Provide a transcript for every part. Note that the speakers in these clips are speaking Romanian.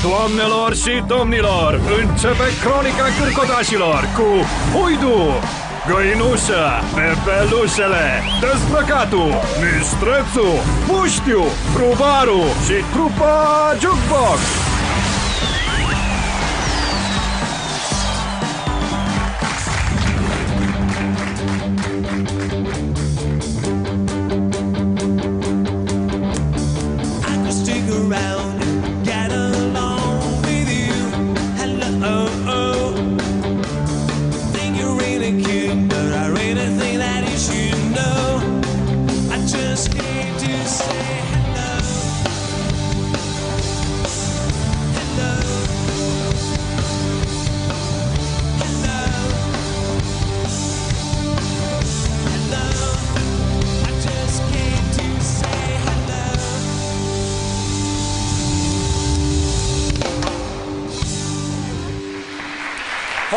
Doamnelor și domnilor, începe cronica cârcotașilor cu Huidu, Găinușă, Pepelușele, Dezbrăcatul, Mistrețu, Puștiu, Prubaru și trupa Jukebox.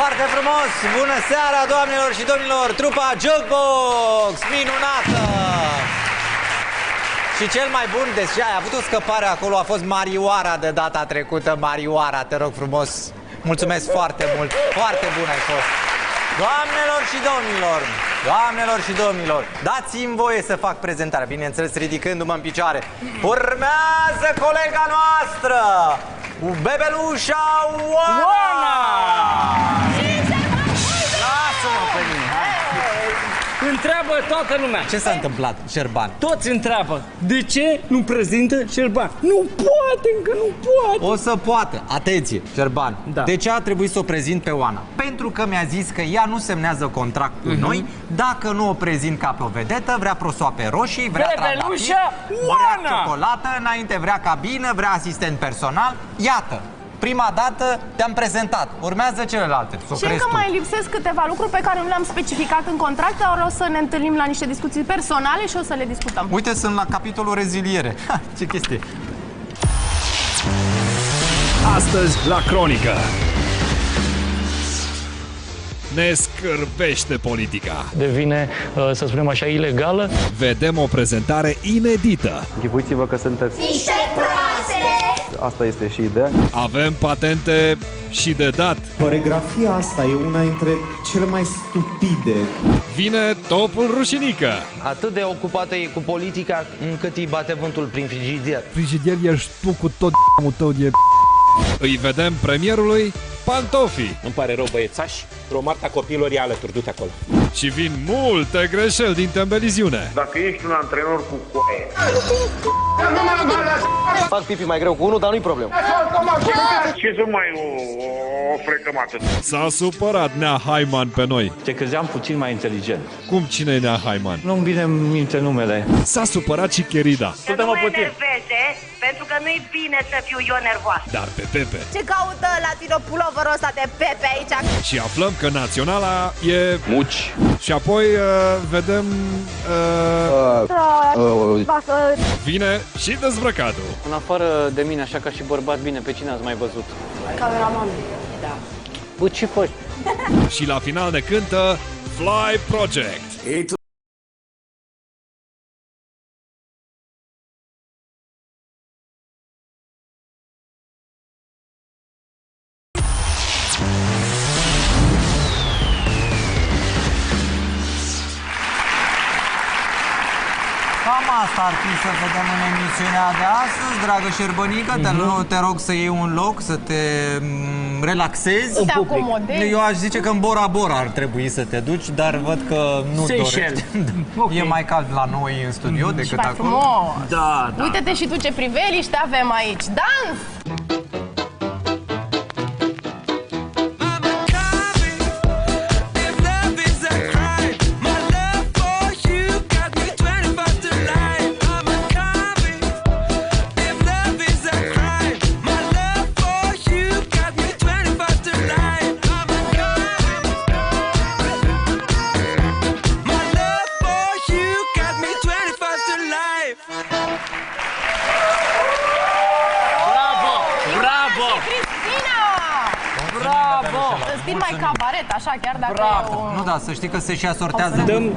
Foarte frumos! Bună seara, doamnelor și domnilor! Trupa Jukebox! Minunată! Și cel mai bun, deci ai avut o scăpare acolo, a fost Marioara de data trecută. Marioara, te rog frumos! Mulțumesc foarte mult! Foarte bun ai fost! Doamnelor și domnilor! Doamnelor și domnilor! Dați-mi voie să fac prezentarea, bineînțeles ridicându-mă în picioare. Urmează colega noastră! Bebelușa Oana! Lasă-mă pe mine! Întreabă toată lumea. Ce s-a întâmplat, Șerban? Toți întreabă, de ce nu prezintă Șerban? Nu poate, încă nu poate. O să poată. Atenție, Șerban. Da. De ce a trebuit să o prezint pe Oana? Pentru că mi-a zis că ea nu semnează contract cu noi dacă nu o prezint ca pe o vedetă, vrea prosoape roșii, vrea Bebelușa trandafiri, vrea Oana! ciocolată, înainte vrea cabină, vrea asistent personal. Iată, prima dată te-am prezentat. Urmează celelalte. Și încă mai lipsesc câteva lucruri pe care nu le-am specificat în contract, dar o să ne întâlnim la niște discuții personale și o să le discutăm. Uite, sunt la capitolul reziliere. Ha, ce chestie. Astăzi la Cronică ne scârbește politica. Devine, să spunem așa, ilegală. Vedem o prezentare inedită. Închipuiți-vă că sunteți Niște proaste! Asta este și ideea. Avem patente și de dat. Coregrafia asta e una dintre cele mai stupide. Vine topul rușinică. Atât de ocupată e cu politica încât îi bate vântul prin frigidier. Frigidier ești tu cu tot d***ul tău de... Îi vedem premierului pantofii. Îmi pare rău, băiețași, romarta copiilor e alături, du-te acolo. Și vin multe greșeli din tembeliziune. Dacă ești un antrenor cu coaie. Fac pipi mai greu cu unul, dar nu-i problemă. Ce să mai o frecămată? S-a supărat Nea Haiman pe noi. Te credeam puțin mai inteligent. Cum, cine e Nea Haiman? Nu-mi vine în minte numele. S-a supărat și Cherida. Să nu mă enerveze, pentru că nu-i bine să fiu eu nervoasă. Dar pe Pepe. Ce caută latino puloverul ăsta de Pepe aici? Și aflăm că naționala e... Muci. Și apoi vedem... Vine și Dezbrăcatul. În afară de mine, așa ca și bărbat, bine, pe cine ați mai văzut? Cameraman. Da. Bă, ce faci? Și la final ne cântă Fly Project. Cam asta ar fi să vedem în emisiunea de astăzi. Dragă Șerbănică, te rog să iei un loc, să te relaxezi. Să te acomodezi. Eu aș zice că în Bora Bora ar trebui să te duci, dar văd că nu dorești. E mai cald la noi în studio decât Mai acolo. frumos. Da, da. Uite-te și tu ce priveliște avem aici. Dans! În stil mai cabaret, așa, chiar dacă e un... Nu, da, să știi că se și asortează. Dăm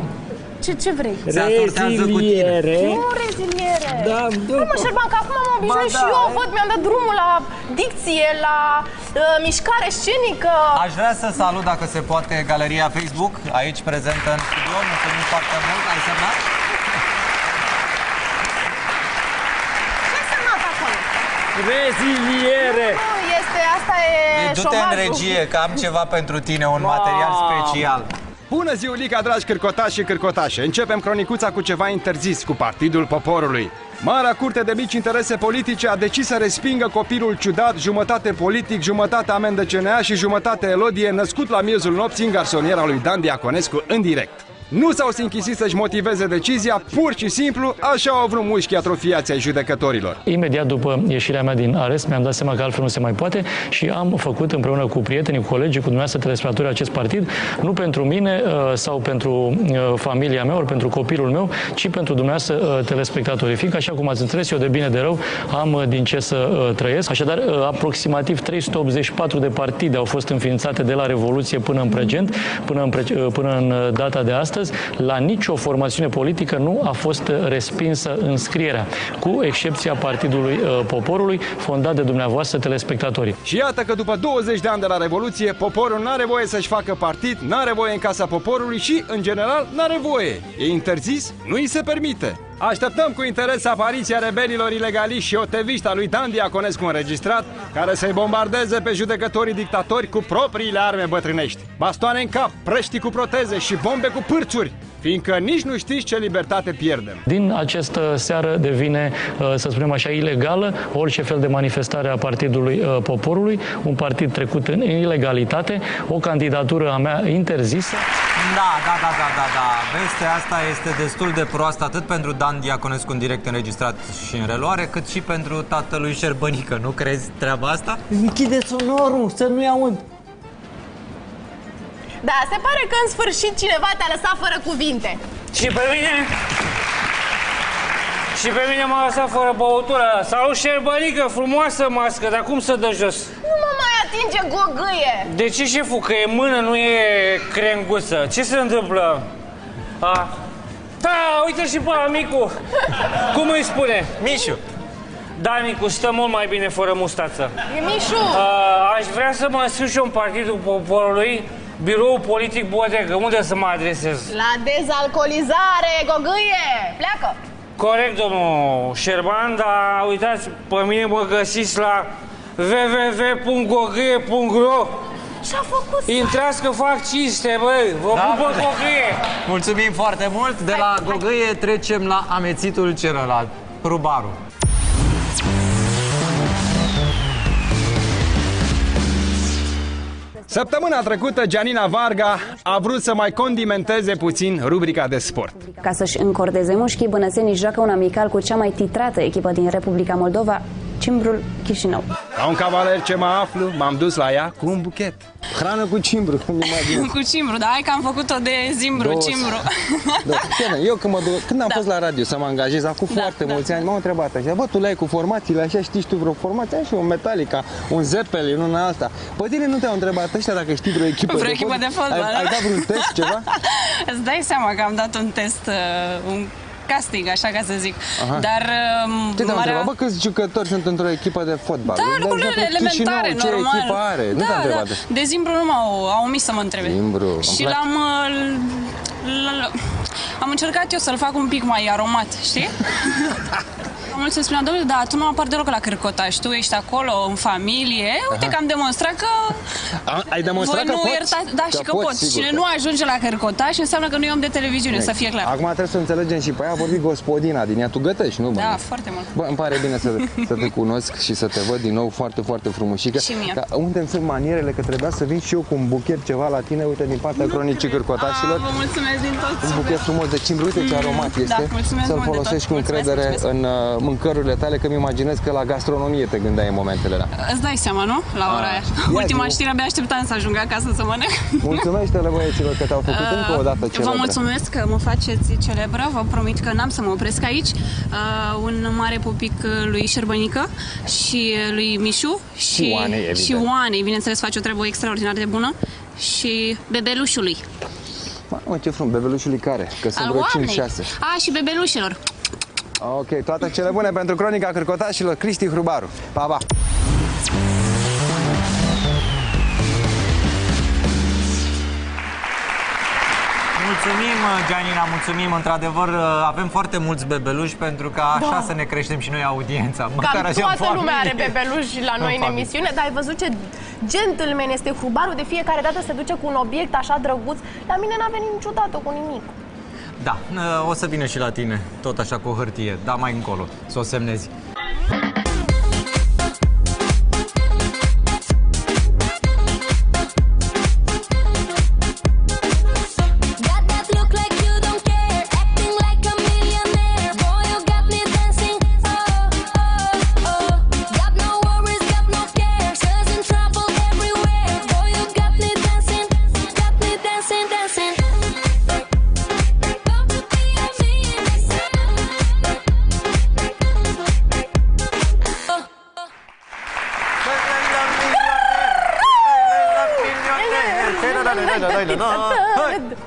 ce vrei? Reziliere. Nu reziliere. Da, nu mă, Șerban, că acum mă obișnuit și eu, văd, mi-am dat drumul la dicție, la mișcare scenică. Aș vrea să salut, dacă se poate, galeria Facebook, aici prezentă în studio. Mulțumim foarte mult, ai semnat? Ce-ai semnat acolo? Reziliere. Nu, asta e Du-te în șomajul. regie, că am ceva pentru tine, un material special. Bună ziulica, dragi cârcotași și cârcotașe! Începem cronicuța cu ceva interzis, cu Partidul Poporului. Marea Curte de Mici Interese Politice a decis să respingă copilul ciudat, jumătate politic, jumătate amend de CNA și jumătate Elodie, născut la miezul nopții în garsoniera lui Dan Diaconescu în direct. Nu s-au sinchisit să-și motiveze decizia, pur și simplu așa au vrut mușchii atrofiați ai judecătorilor. Imediat după ieșirea mea din arest, mi-am dat seama că altfel nu se mai poate și am făcut împreună cu prietenii, cu colegii, cu dumneavoastră telespectatorii acest partid, nu pentru mine sau pentru familia mea, ori pentru copilul meu, ci pentru dumneavoastră telespectatorii. Fiindcă, așa cum ați înțeles, eu de bine de rău am din ce să trăiesc. Așadar, aproximativ 384 de partide au fost înființate de la Revoluție până în prezent, până în data de astăzi. La nicio formațiune politică nu a fost respinsă înscrierea, cu excepția Partidului Poporului, fondat de dumneavoastră telespectatorii. Și iată că după 20 de ani de la Revoluție, poporul n-are voie să-și facă partid, n-are voie în Casa Poporului și, în general, n-are voie. E interzis? Nu îi se permite. Așteptăm cu interes apariția rebelilor ilegaliști și oteviști a lui Dan Diaconescu înregistrat, care să-i bombardeze pe judecătorii dictatori cu propriile arme bătrânești. Bastoane în cap, prăștii cu proteze și bombe cu pârțuri, fiindcă nici nu știți ce libertate pierdem. Din această seară devine, să spunem așa, ilegală orice fel de manifestare a Partidului Poporului, un partid trecut în ilegalitate, o candidatură a mea interzisă. Da. Vestea asta este destul de proastă, atât pentru Dan Diaconescu în direct înregistrat și în reluare, cât și pentru tatălui Șerbănică. Nu crezi treaba asta? Închide sonorul, să nu-i aud. Da, se pare că în sfârșit cineva te-a lăsat fără cuvinte. Și pe mine? Și pe mine m-a lăsat fără băutură. Salut, Șerbănică, frumoasă mască, dar cum să dă jos? Nu mă mai atinge gogâie. De ce, șeful, că e mână, nu e crenguță? Ce se întâmplă? Da, uite și pe Micu. Cum îi spune? Mișu. Da, Micu, stă mult mai bine fără mustață. E Mișu. Aș vrea să mă înscriu și eu în Partidul Poporului, Biroul Politic Bodegă. Unde să mă adresez? La dezalcoolizare, gogâie. Pleacă. Corect, domnul Șerban, dar uitați, pe mine mă găsiți la www.gogâie.ro. Ce-a făcut? Intrați că fac cinste, băi! Vă pupă gogâie! Mulțumim foarte mult! De la gogâie trecem la amețitul celălalt, rubarul. Săptămâna trecută, Gianina Varga a vrut să mai condimenteze puțin rubrica de sport. Ca să-și încordeze mușchii, bănățenii joacă un amical cu cea mai titrată echipă din Republica Moldova, Cimbrul Chișinău. Ca un cavaler ce mă aflu, m-am dus la ea cu un buchet. Hrană cu cimbru, cum imaginez. Cu cimbru, da, hai că am făcut-o de zimbru, cimbru. Da, eu când am fost la radio să mă angajez, acum foarte mulți ani, m-au întrebat așa, bă, tu le-ai cu formațiile așa, știi tu vreo formație? Am și un Metallica, un Zeppelin, una alta. Pe tine nu te-au întrebat ăștia dacă știi vreo echipă de fotbal? Ai dat vreun test, ceva? Îți dai seama că am dat un test, un casting, așa ca să zic. Dar ce te-am întrebat? Bă, câți jucători sunt într-o echipă de fotbal? Da, lucrurile elementare, normal. Ce echipă are? Nu te-am întrebat. De zimbru nu au omis să mă întrebe. Zimbru. Și am încercat eu să-l fac un pic mai aromat, știi? Mulți îmi spuneau, domnule, dar tu nu apar deloc la Cârcotaș, tu ești acolo, în familie. Uite că am demonstrat că... Ai demonstrat că poți? Da, și că poți. Cine nu ajunge la Cârcotaș înseamnă că nu e om de televiziune, să fie clar. Acum trebuie să înțelegem și pe aia a vorbit gospodina din ea. Tu gătești, nu? Da, foarte mult. Bă, îmi pare bine să te cunosc și să te văd din nou foarte, foarte frumușică. Și mie. Unde sunt manierele că trebuia să vin și eu cu un buchet ceva la tine, uite, din partea Cronicii Cârcotașilor. Vă mulțumesc din tot. Un buchet frumos de cimbru, uite ce aromat este. Să-l folosești cu încredere în mâncărurile tale, că mi imaginez că la gastronomie te gândeai în momentele alea. Îți dai seama, nu? La ora aia. Ultima știre, abia așteptam să ajung acasă să mănânc. Mulțumește-le băieților că te-au făcut încă o dată celebră. Vă mulțumesc că mă faceți celebră, vă promit că n-am să mă opresc aici. Un mare pupic lui Șerbănică și lui Mișu și Oanei, evident. Și Oanei, bineînțeles, face o treabă extraordinar de bună și bebelușului. Mă, ce frumos, bebelușului care? Că sunt Al vreo oamnei. 5-6. A, și bebelușilor. Ok, toate cele bune pentru Cronica Cârcotașilor, Cristi Hrubaru. Pa, pa! Mulțumim, Gianina, mulțumim. Într-adevăr, avem foarte mulți bebeluși pentru că așa să ne creștem și noi audiența. Cam toată lumea are bebeluși la noi în emisiune, dar ai văzut ce gentleman este Hrubaru, de fiecare dată se duce cu un obiect așa drăguț. La mine n-a venit niciodată cu nimic. Da, o să vină și la tine, tot așa cu o hârtie, dar mai încolo, să o semnezi.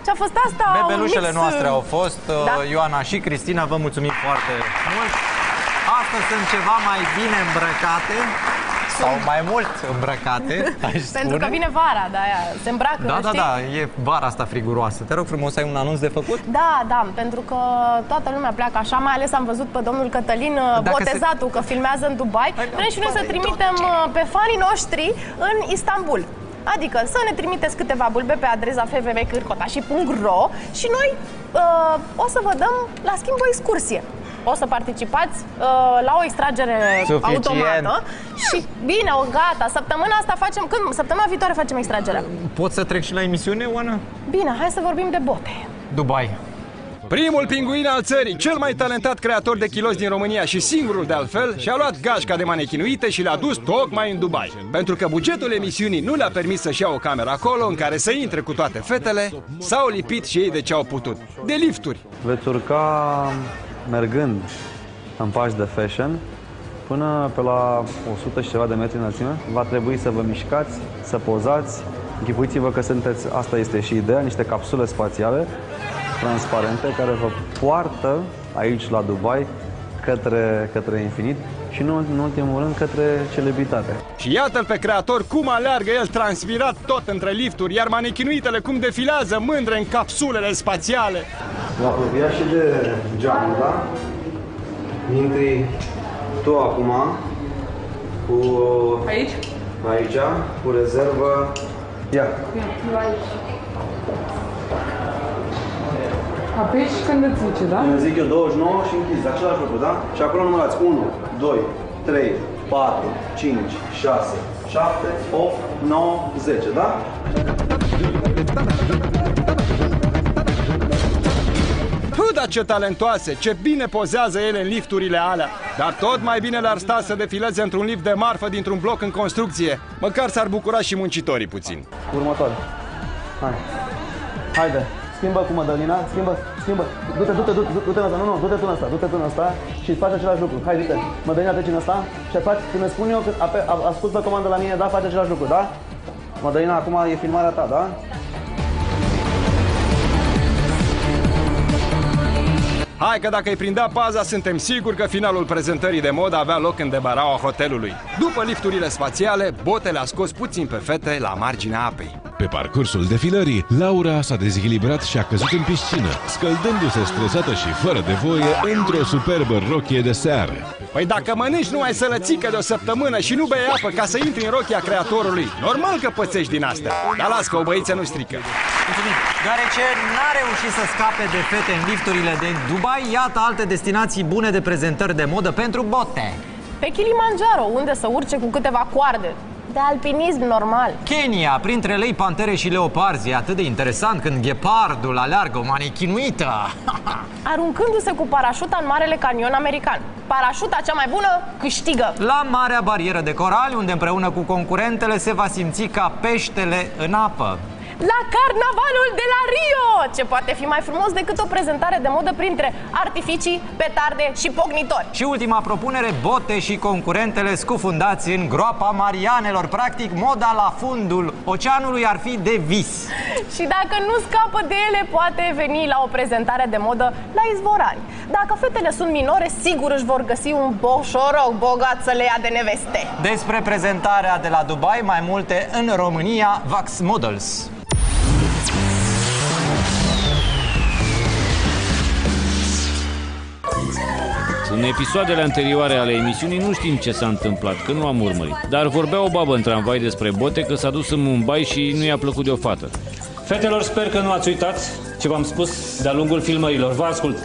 Ce-a fost asta? Bebelușele noastre au fost, Da. Ioana și Cristina, vă mulțumim foarte mult. Astăzi sunt ceva mai bine îmbrăcate, sau mai mult îmbrăcate, aș spune. Pentru că vine vara, de-aia se îmbracă, Da, știi? da, e vara asta friguroasă. Te rog frumos, ai un anunț de făcut? Da, pentru că toată lumea pleacă așa, mai ales am văzut pe domnul Cătălin, botezatul, că filmează în Dubai. Vrem și noi să trimitem pe fanii noștri în Istanbul. Adică să ne trimiteți câteva bulbe pe adresa www.cârcotașii.ro și noi o să vă dăm, la schimb, o excursie. O să participați la o extragere automată și bine, gata, săptămâna asta facem, când? Săptămâna viitoare facem extragerea. Pot să trec și la emisiune, Oana? Bine, hai să vorbim de bote. Dubai. Primul pinguin al țării, cel mai talentat creator de chiloți din România și singurul de altfel, și-a luat gașca de manechinuite și le-a dus tocmai în Dubai. Pentru că bugetul emisiunii nu le-a permis să-și ia o cameră acolo în care să intre cu toate fetele, s-au lipit și ei de ce au putut. De lifturi. Veți urca mergând în pași de fashion până pe la 100 și ceva de metri înălțime. Va trebui să vă mișcați, să pozați. Închipuiți-vă că sunteți, asta este și ideea, niște capsule spațiale transparente care vă poartă aici la Dubai către infinit și nu în ultimul rând către celebritate. Și iată-l pe creator cum aleargă el transpirat tot între lifturi, iar manechinuitele cum defilează mândre în capsulele spațiale. Vă apropiați și de geamul, da? Intri tu acum cu... Aici? Aici, cu rezervă. Ia. Apeși când îți zice, da? Când zic eu 29 și închizi, același lucru, da? Și acolo numărați 1, 2, 3, 4, 5, 6, 7, 8, 9, 10, da? Dar ce talentoase, ce bine pozează ele în lifturile alea. Dar tot mai bine le-ar sta să defileze într-un lift de marfă dintr-un bloc în construcție. Măcar s-ar bucura și muncitorii puțin. Următoare. Hai. Haide. Schimbă cu Mădălina, schimbă. Du-te în ăsta, du-te tu în ăsta, du-te tu în ăsta și îți faci același lucru. Hai, du-te. Mădălina, treci în ăsta și faci, când îți spun eu, ascultă comandă la mine, da, faci același lucru, da? Mădălina, acum e filmarea ta, da? Hai că dacă îi prindea paza, suntem siguri că finalul prezentării de modă avea loc în debaraua hotelului. După lifturile spațiale, botele a scos puțin pe fete la marginea apei. Pe parcursul defilării, Laura s-a dezechilibrat și a căzut în piscină, scăldându-se stresată și fără de voie într-o superbă rochie de seară. Păi dacă mănânci numai sălățică de o săptămână și nu bei apă ca să intri în rochia creatorului, normal că pățești din astea. Dar las că o băiță nu strică. Mulțumim. Deoarece n-a reușit să scape de fete în lifturile de Dubai, iată alte destinații bune de prezentări de modă pentru bote. Pe Kilimanjaro, unde să urce cu câteva coarde. De alpinism normal. Kenya, printre lei, pantere și leoparzi. E atât de interesant când ghepardul aleargă o manechinuită. Aruncându-se cu parașuta în Marele Canion american. Parașuta cea mai bună câștigă. La Marea Barieră de Corali, unde împreună cu concurentele se va simți ca peștele în apă. la carnavalul de la Rio! Ce poate fi mai frumos decât o prezentare de modă printre artificii, petarde și pocnitori. Și ultima propunere, bote și concurentele scufundați în groapa Marianelor. Practic, moda la fundul oceanului ar fi de vis. Și dacă nu scapă de ele, poate veni la o prezentare de modă la Izvorani. Dacă fetele sunt minore, sigur își vor găsi un boșoroc bogat să le ia de neveste. Despre prezentarea de la Dubai, mai multe în România, Vax Models. În episoadele anterioare ale emisiunii nu știm ce s-a întâmplat, că nu am urmărit. Dar vorbea o babă în tramvai despre bote că s-a dus în Mumbai și nu i-a plăcut de o fată. Fetelor, sper că nu ați uitat ce v-am spus de-a lungul filmărilor. Vă ascult.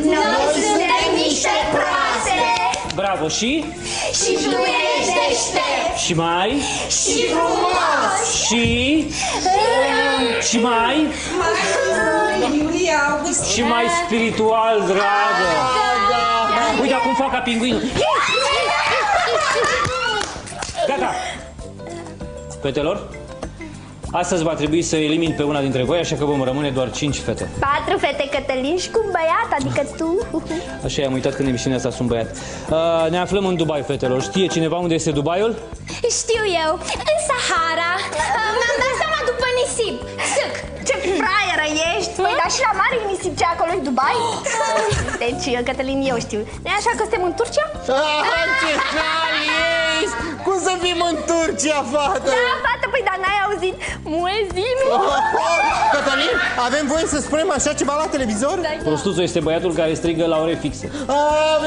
Noi suntem niște proaste! Bravo, și? Și tu ești deștept! Și mai? Și frumos! Și mai? Și mai spiritual, dragă! Uite acum fac ca pinguinul. Gata! Fetelor, astăzi va trebui să elimin pe una dintre voi, așa că vom rămâne doar 5 fete. 4 fete, Cătălin, și cu un băiat, adică tu. Așa, am uitat că în emisiunea asta sunt băiat. Ne aflăm în Dubai, fetelor. Știe cineva unde este Dubaiul? Știu eu, în Sahara. Mi-am dat seama după nisip. Sâc, ce fraieră ești! Păi, dar și la mare e nisip, ce acolo e Dubai? Deci, Cătălin, eu știu. Nu-i așa că suntem în Turcia? Ce cal ești! Cum să fim în Turcia, fată? Da, fată, păi, dar n-ai auzit muezinul? Cătălin, avem voie să spunem așa ceva la televizor? Da. Prostuțul este băiatul care strigă la ore fixe.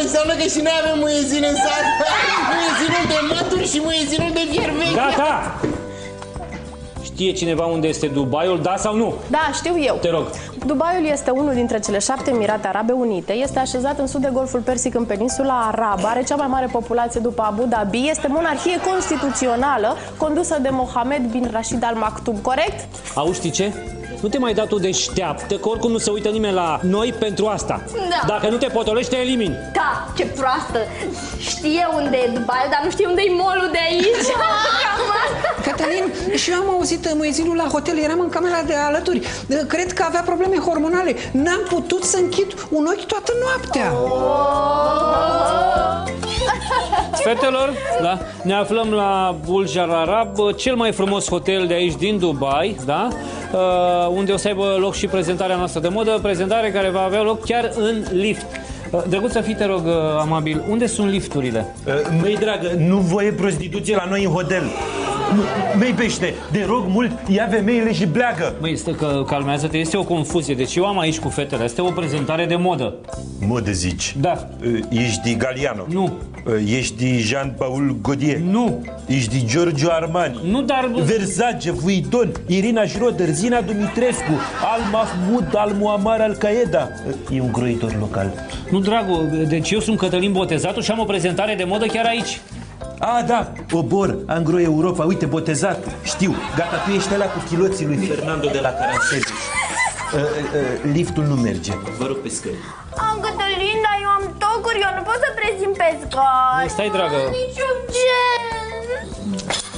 Înseamnă că și noi avem muezin în sat. Muezinul de mături și muezinul de fierveche. Gata! Știe cineva unde este Dubaiul, da sau nu? Da, știu eu. Te rog. Dubaiul este unul dintre cele 7 Emirate Arabe Unite. Este așezat în sud de Golful Persic, în peninsula arabă. Are cea mai mare populație după Abu Dhabi. Este monarhie constituțională condusă de Mohammed bin Rashid Al Maktoum, corect? Auzi, știi ce? Nu te mai da tu deșteaptă, că oricum nu se uită nimeni la noi pentru asta. Da. Dacă nu te potolești, te elimini. Da, ce proastă! Știe unde e Dubai, dar nu știe unde e mall-ul de aici. Cătălin, și eu am auzit muezinul la hotel, eram în camera de alături. Cred că avea probleme hormonale. N-am putut să închid un ochi toată noaptea. Fetelor, da? Ne aflăm la Burj Al Arab, cel mai frumos hotel de aici din Dubai, da? Unde o să aibă loc și prezentarea noastră de modă, prezentare care va avea loc chiar în lift. Drăguță, fii, te rog, amabil, unde sunt lifturile? Măi, dragă, nu voie prostituție la noi în hotel. Măi, pește, de rog mult, ia femeile și pleacă. Măi, calmează-te, este o confuzie. Deci eu am aici cu fetele, este o prezentare de modă. Modă zici? Da. Ești Galliano? Nu. Ești Jean-Paul Gaultier? Nu. Ești Giorgio Armani? Nu, dar... Versace, Vuitton, Irina Schroeder, Zina Dumitrescu, Al Mahmoud, Al Muammar Al Qaeda. E un croitor local. Nu, dragul, deci eu sunt Cătălin Botezatul și am o prezentare de modă chiar aici. Da, Obor, Angro Europa, uite, botezat. Știu, gata, tu ești ăla cu chiloții lui Fernando de la Caransezi. Liftul nu merge. Vă rog pe scări. Am Cătălin, dar eu am tocuri, eu nu pot să prezint pe scări. Stai, dragă. Niciun gen.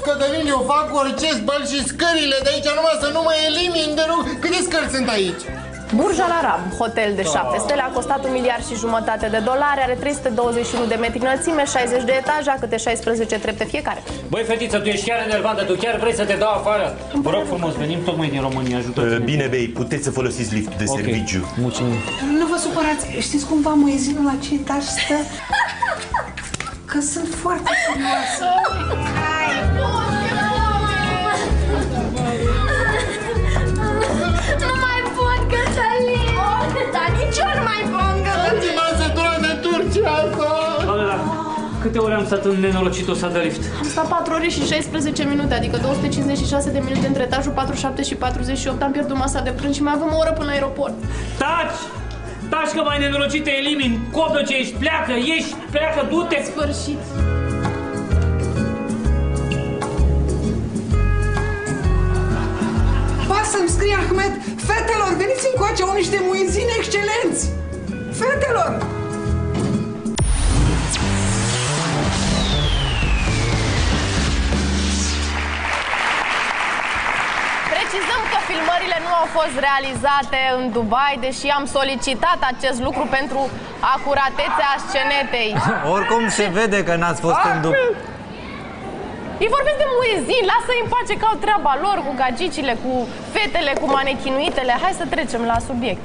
Cătălin, eu fac orice, spăl și scările de aici, numai să nu mă elimin, de rog. Câte scări sunt aici? Burj Al Arab, hotel de 7 stele, a costat $1,5 miliarde, are 321 de metri înălțime, 60 de etaje, câte 16 trepte fiecare. Băi, fetiță, tu ești chiar enervantă, tu chiar vrei să te dau afară? Vă rog frumos, venim tocmai din România, ajută-ți. Bine, bei, puteți să folosiți lift de serviciu. Mulțumim. Nu vă supărați, știți cumva muezinul la ce etaj stă? Că sunt foarte curioasă. Nu mai pot, Cătălin! Dar nici eu nu mai pot, Cătălin! de Turcia asta! Câte ore am stat în nenorocitul ăsta de lift? Am stat 4 ore și 16 minute, adică 256 de minute între etajul 47 și 48. Am pierdut masa de prânz și mai avem o oră până la aeroport. Taci! Taci că mai nenorocit te elimin! Copă ce ești, pleacă, ieși, pleacă, du-te! Sfârșit! Să-mi scrie Ahmed, fetelor, veniți încoace, au niște muezini excelenți! Fetelor! Precizăm că filmările nu au fost realizate în Dubai, deși am solicitat acest lucru pentru acuratețea scenetei. Oricum se vede că n-ați fost în Dubai. Îi vorbesc de muezini, lasă-i în pace că au treaba lor cu gagicile, cu fetele, cu manechinuitele. Hai să trecem la subiect.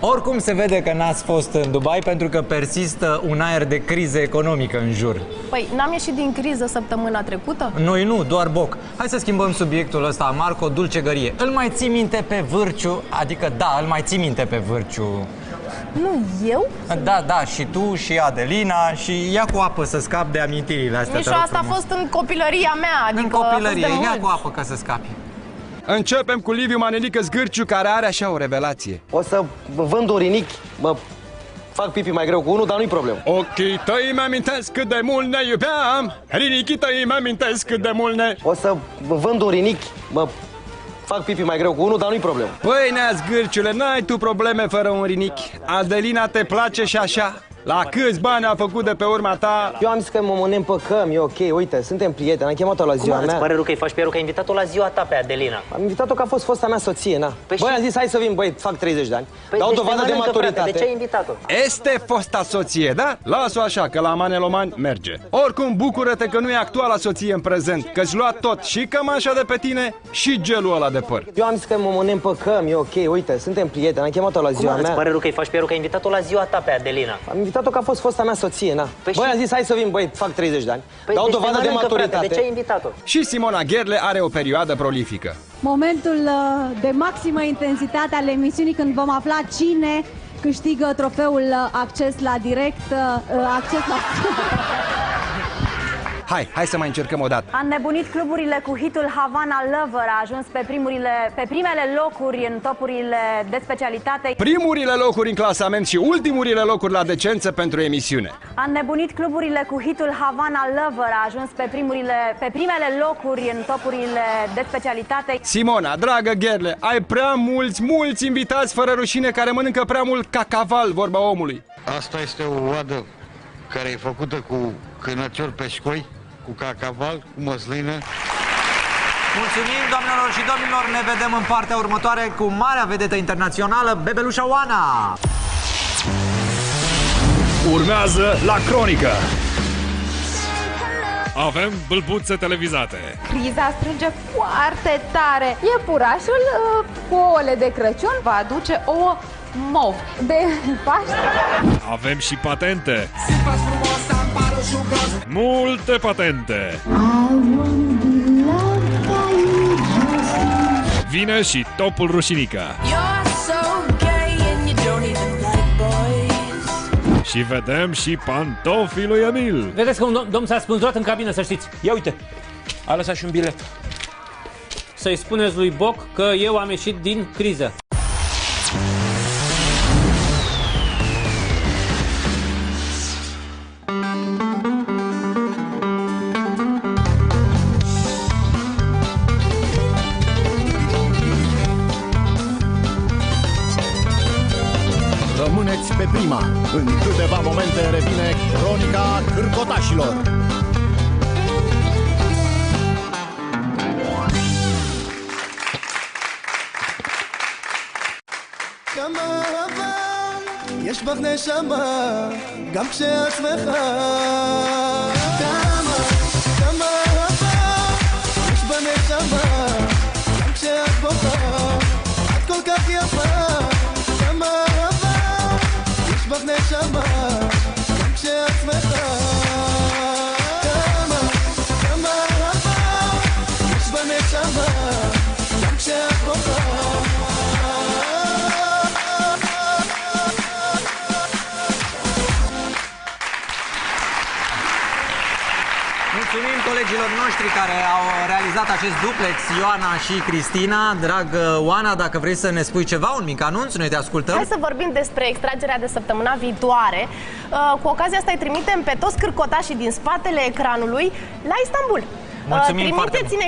Oricum se vede că n-ați fost în Dubai pentru că persistă un aer de criză economică în jur. Păi, n-am ieșit din criză săptămâna trecută? Noi nu, doar Boc. Hai să schimbăm subiectul ăsta. Marco, dulcegărie. Îl mai ții minte pe Vârciu? Adică da, îl mai ții minte pe Vârciu. Nu, eu? Da, și tu, și Adelina, și ia cu apă să scapi de amintirile astea. Nici asta a fost în copilăria mea, adică în copilărie, a fost de ia mult. cu apă ca să scapi. Începem cu Liviu Manelică Zgârciu, care are așa o revelație. O să vând un rinic, mă fac pipi mai greu cu unul, dar nu-i problemă. Ochii tăi mi-amintesc cât de mult ne iubeam, rinichii tăi mi-amintesc cât de mult ne... O să vând un rinic, mă fac pipi mai greu cu unul, dar nu-i problemă. Păi, Nea Zgârciule, n-ai tu probleme fără un rinic. Adelina te place și așa? La câți bani a făcut de pe urma ta? Eu am zis că ne împăcăm, e ok, uite, suntem prieteni, am chemat-o la ziua Cum mea. îți pare rău că îi faci pe că ai invitat-o la ziua ta pe Adelina? Am invitat-o că a fost fosta mea soție, na. Păi Băi, și- am zis, hai să vin, băi, fac 30 de ani. Păi Dau deci dovadă te de mănâncă, maturitate. frate, de ce ai invitat-o? Este fosta soție, da? Lasă-o așa, că la manelomani merge. Oricum, bucură-te că nu e actuala soție în prezent, că-ți lua tot, și cămașa de pe tine, și gelul ăla de păr. Eu am zis că ne împăcăm, e ok, uite, suntem prieteni, am chemat-o la ziua Cum îți mea. pare rău că îi faci pe că ai invitat-o la ziua ta pe Adelina? Am invitat-o că a fost fosta mea soție, na. Băi, am zis, hai să vin, băi, fac 30 de ani. Dau deci te dovadă de mănâncă, frate, maturitate. de ce ai invitat-o? Și Simona Gherle are o perioadă prolifică. Momentul de maximă intensitate al emisiunii, când vom afla cine câștigă trofeul acces la direct, acces la... Hai să mai încercăm o dată. A înnebunit cluburile cu hitul Havana Lover, a ajuns pe primele locuri în topurile de specialitate. Primurile locuri în clasament și ultimurile locuri la decență pentru emisiune. A înnebunit cluburile cu hitul Havana Lover, a ajuns pe primele locuri în topurile de specialitate. Simona, dragă Gherle, ai prea mulți invitați fără rușine care mănâncă prea mult cacaval, vorba omului. Asta este o oadă care e făcută cu câinăciori pe școi, cu cacaval, cu măslină. Mulțumim, doamnelor și domnilor, ne vedem în partea următoare cu marea vedetă internațională, Bebelușa Oana. Urmează la Cronică. Avem bâlbuțe televizate. Criza strânge foarte tare. Iepurașul cu ouăle de Crăciun va aduce ouă mov de Paște. Avem și patente. Multe patente. Vine și topul Rușinică. Și vedem și pantofii lui Emil. Vedeți că un domn s-a spânzurat în cabină, să știți. Ia uite, a lăsat și un bilet. Să-i spuneți lui Boc că eu am ieșit din criză. Rămâneți pe prima. În câteva momente revine Cronica Cârcotașilor. כמה אהבה יש בך נשמה, גם כשאת שמחה. כמה אהבה יש בנשמה, גם כשאת בוכה. את כל כך יפה. כמה אהבה יש בך נשמה, גם כשאת שמחה. כמה אהבה יש בנשמה, גם כשאת בוכה. Mulțumim colegilor noștri care au realizat acest duplex, Ioana și Cristina. Dragă Oana, dacă vrei să ne spui ceva, un mic anunț, noi te ascultăm. Hai să vorbim despre extragerea de săptămâna viitoare. Cu ocazia asta îi trimitem pe toți cârcotașii din spatele ecranului la Istanbul. Mulțumim foarte Trimiteți-ne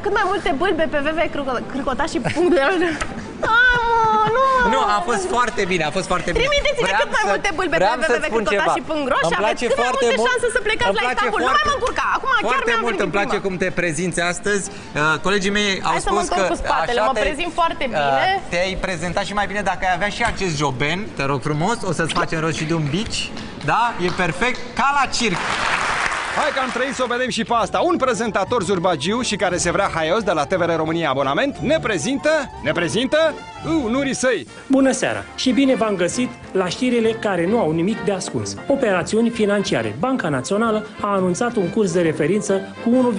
cât mai multe bâlbe pe www.cârcotașii.ro. Nu, a fost foarte bine, a fost foarte bine. Trimiteți-ne cât mai multe bâlbe pe www.cârcotași.ro și aveți cât mai multe șanse să plecați la Istanbul. Nu mai mă încurca, acum chiar mi-am mult îmi place cum te prezinți astăzi. Colegii mei au spus că cu spatele, mă prezint foarte bine. Te-ai prezentat și mai bine dacă ai avea și acest joben, te rog frumos, o să-ți facem rost și de un bici. Da? E perfect, ca la circ. Hai că am trăit să o vedem și pe asta. Un prezentator zurbagiu și care se vrea haios de la TVR România Abonament ne prezintă Nurii săi. Bună seara și bine v-am găsit la știrile care nu au nimic de ascuns. Operațiuni financiare. Banca Națională a anunțat un curs de referință cu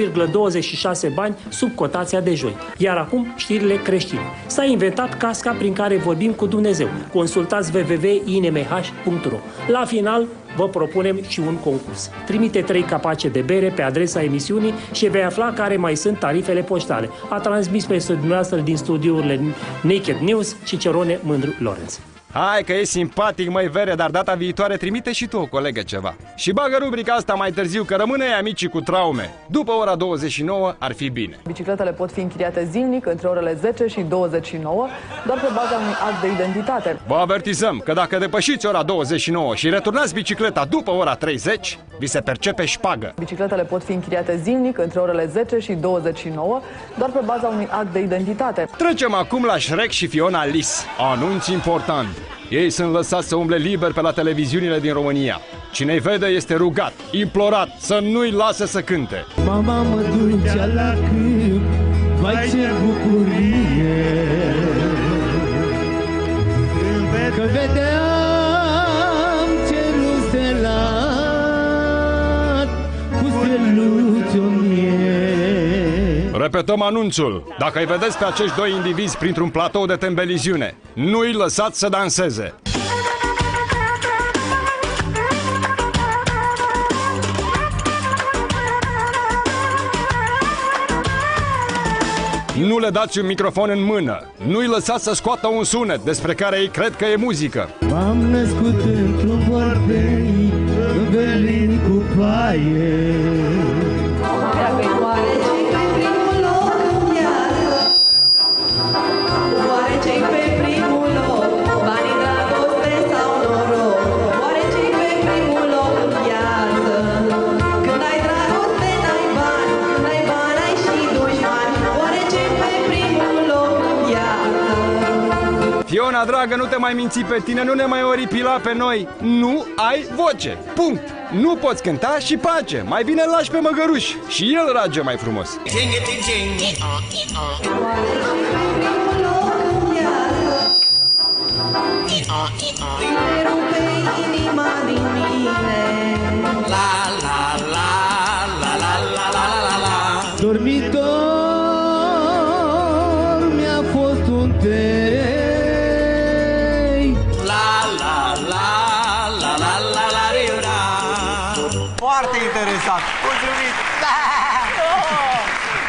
1,26 bani sub cotația de joi. Iar acum știrile creștine. S-a inventat casca prin care vorbim cu Dumnezeu. Consultați www.inmh.ro. La final vă propunem și un concurs. Trimite 3 capace de bere pe adresa emisiunii și vei afla care mai sunt tarifele poștale. A transmis peste dumneavoastră din studiourile Naked News și Cerone Mândru Lorenz. Hai că e simpatic, măi Vere, dar data viitoare trimite și tu o colegă ceva. Și bagă rubrica asta mai târziu, că rămâne amicii cu traume. După ora 29 ar fi bine. Bicicletele pot fi închiriate zilnic între orele 10 și 29, doar pe baza unui act de identitate. Vă avertizăm că dacă depășiți ora 29 și returnați bicicleta după ora 30, vi se percepe șpagă. Bicicletele pot fi închiriate zilnic între orele 10 și 29, doar pe baza unui act de identitate. Trecem acum la Shrek și Fiona Lis. Anunț important. Ei sunt lăsați să umble liber pe la televiziunile din România. Cine-i vede este rugat, implorat, să nu-i lase să cânte. Mama mă ducea la câmp, vai ce bucurie, că vedeam cerul stelat cu steluțe în miere. Repetăm anunțul. Dacă îi vedeți pe acești doi indivizi printr-un platou de tembeliziune, nu-i lăsați să danseze. Nu le dați un microfon în mână. Nu-i lăsați să scoată un sunet despre care ei cred că e muzică. M-am născut într-un bordei, învelit cu paie. Oare ce-i pe primul loc? Banii, dragoste sau noroc? Oare ce-i pe primul loc în viață? Când ai dragoste, n-ai bani. Când ai bani, ai și dușmani. Oare ce-i pe primul loc în viață? Fiona, dragă, nu te mai minți pe tine, nu ne mai oripila pe noi. Nu ai voce. Punct. Nu poți cânta și pace. Mai bine lași pe măgăruș. Și el rage mai frumos. Dormitor mi-a fost un tei. Foarte interesant. Mulțumit.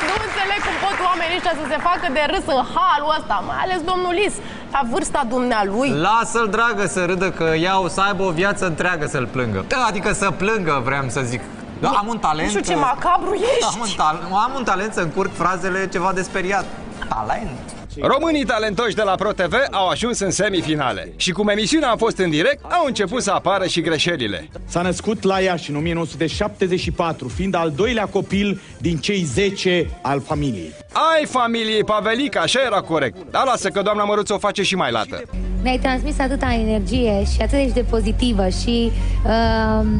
Nu înțeleg cum pot oamenii ăștia să se facă de râs în halul ăsta, mai ales domnul Lis, la vârsta dumnealui. Lasă-l, dragă, să râdă, că ea o să aibă o viață întreagă să-l plângă. Adică să plângă, vreau să zic. Da, am un talent. Nu știu ce macabru ești. Am un talent să încurc frazele ceva de speriat. Talent. Românii talentoși de la ProTV au ajuns în semifinale. Și cum emisiunea a fost în direct, au început să apară și greșelile. S-a născut la Iași în 1974, fiind al doilea copil din cei 10 al familiei. Ai familiei Pavelica, așa era corect. Dar lasă că doamna Măruță o face și mai lată. Mi-ai transmis atâta energie și atât de pozitivă și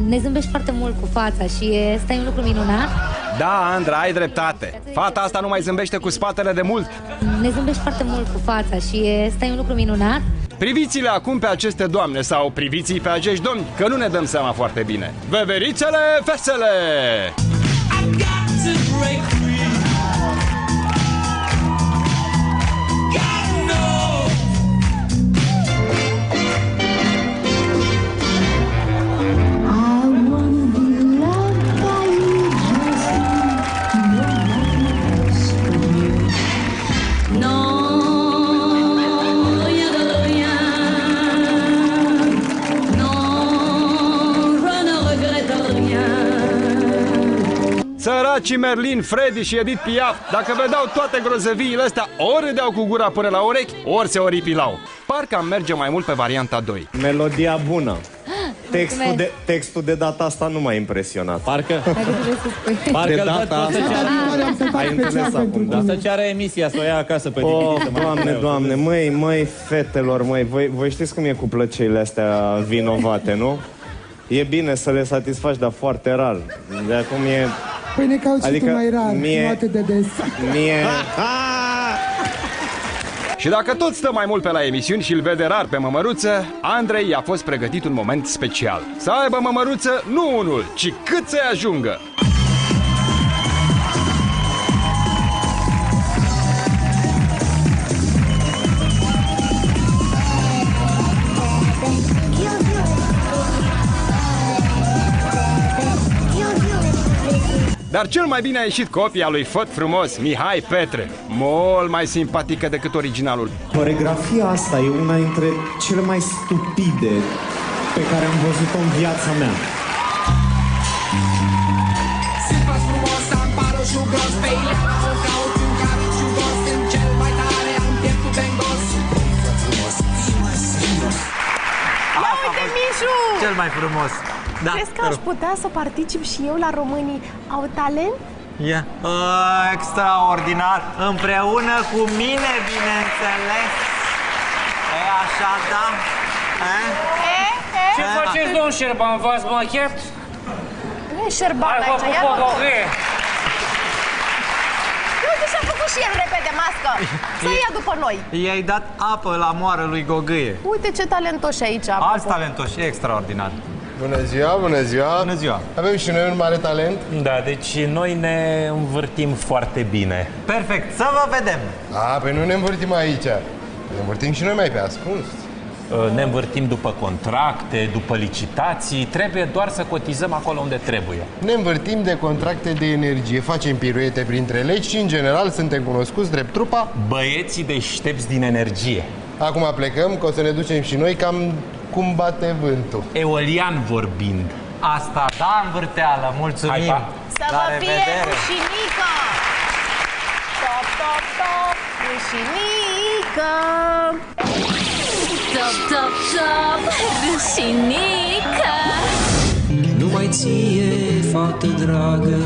ne zâmbești foarte mult cu fața și stai un lucru minunat. Da, Andra, ai dreptate. Fata asta nu mai zâmbește cu spatele de mult. Ne zâmbești foarte mult cu fața și stai un lucru minunat. Priviți-le acum pe aceste doamne sau priviți-i pe acești domni, că nu ne dăm seama foarte bine. Veverițele vesele! Săracii Merlin, Freddy și Edith Piaf, dacă vedeau toate grozăviile astea, ori râdeau cu gura până la urechi, ori se oripilau. parcă am merge mai mult pe varianta 2. Melodia bună. Textul de data asta nu m-a impresionat. Parcă de data asta. Ai înțeles acum, da? Să ceară emisia, să o ia acasă pe Doamne, măi, fetelor, voi știți cum e cu plăcerile astea vinovate, nu? E bine să le satisfaci, dar foarte rar. De acum e... Păi ne cauți și tu mai rar, nu atât de des. Și dacă tot stă mai mult pe la emisiuni și îl vede rar pe Mămăruță, Andrei i-a fost pregătit un moment special. Să aibă Mămăruță nu unul, ci cât să-i ajungă. Dar cel mai bine a ieșit copia lui Făt Frumos, Mihai Petre. Mult mai simpatică decât originalul. Coregrafia asta e una dintre cele mai stupide pe care am văzut-o în viața mea. Ia uite, Mișu! Cel mai frumos. Da, crezi că aș putea să particip și eu la Românii Au Talent? Extraordinar! Împreună cu mine, bineînțeles! E așa, da? Ce faceți, domn Șerban? V-ați machet? Nu e Șerban aici, ia uite și-a făcut și el repede mască! Să ia după noi! I-ai dat apă la moară lui Gogâie. Uite ce talentoși aici! Alți talentoși, extraordinar! Bună ziua, bună ziua! Bună ziua! Avem și noi un mare talent? Da, deci noi ne învârtim foarte bine. Perfect, să vă vedem! Păi nu ne învârtim aici. Ne învârtim și noi mai pe ascuns. Ne învârtim după contracte, după licitații, trebuie doar să cotizăm acolo unde trebuie. Ne învârtim de contracte de energie, facem piruete printre legi și în general suntem cunoscuți drept trupa Băieții deștepți din energie. Acum plecăm, că o să ne ducem și noi cam cum bate vântul. Eolian vorbind. Asta, da, învârteală, mulțumim! Să vă fie rușinică! Top, top, top, rușinică! Top, top, top, rușinică. Numai ție, fată dragă,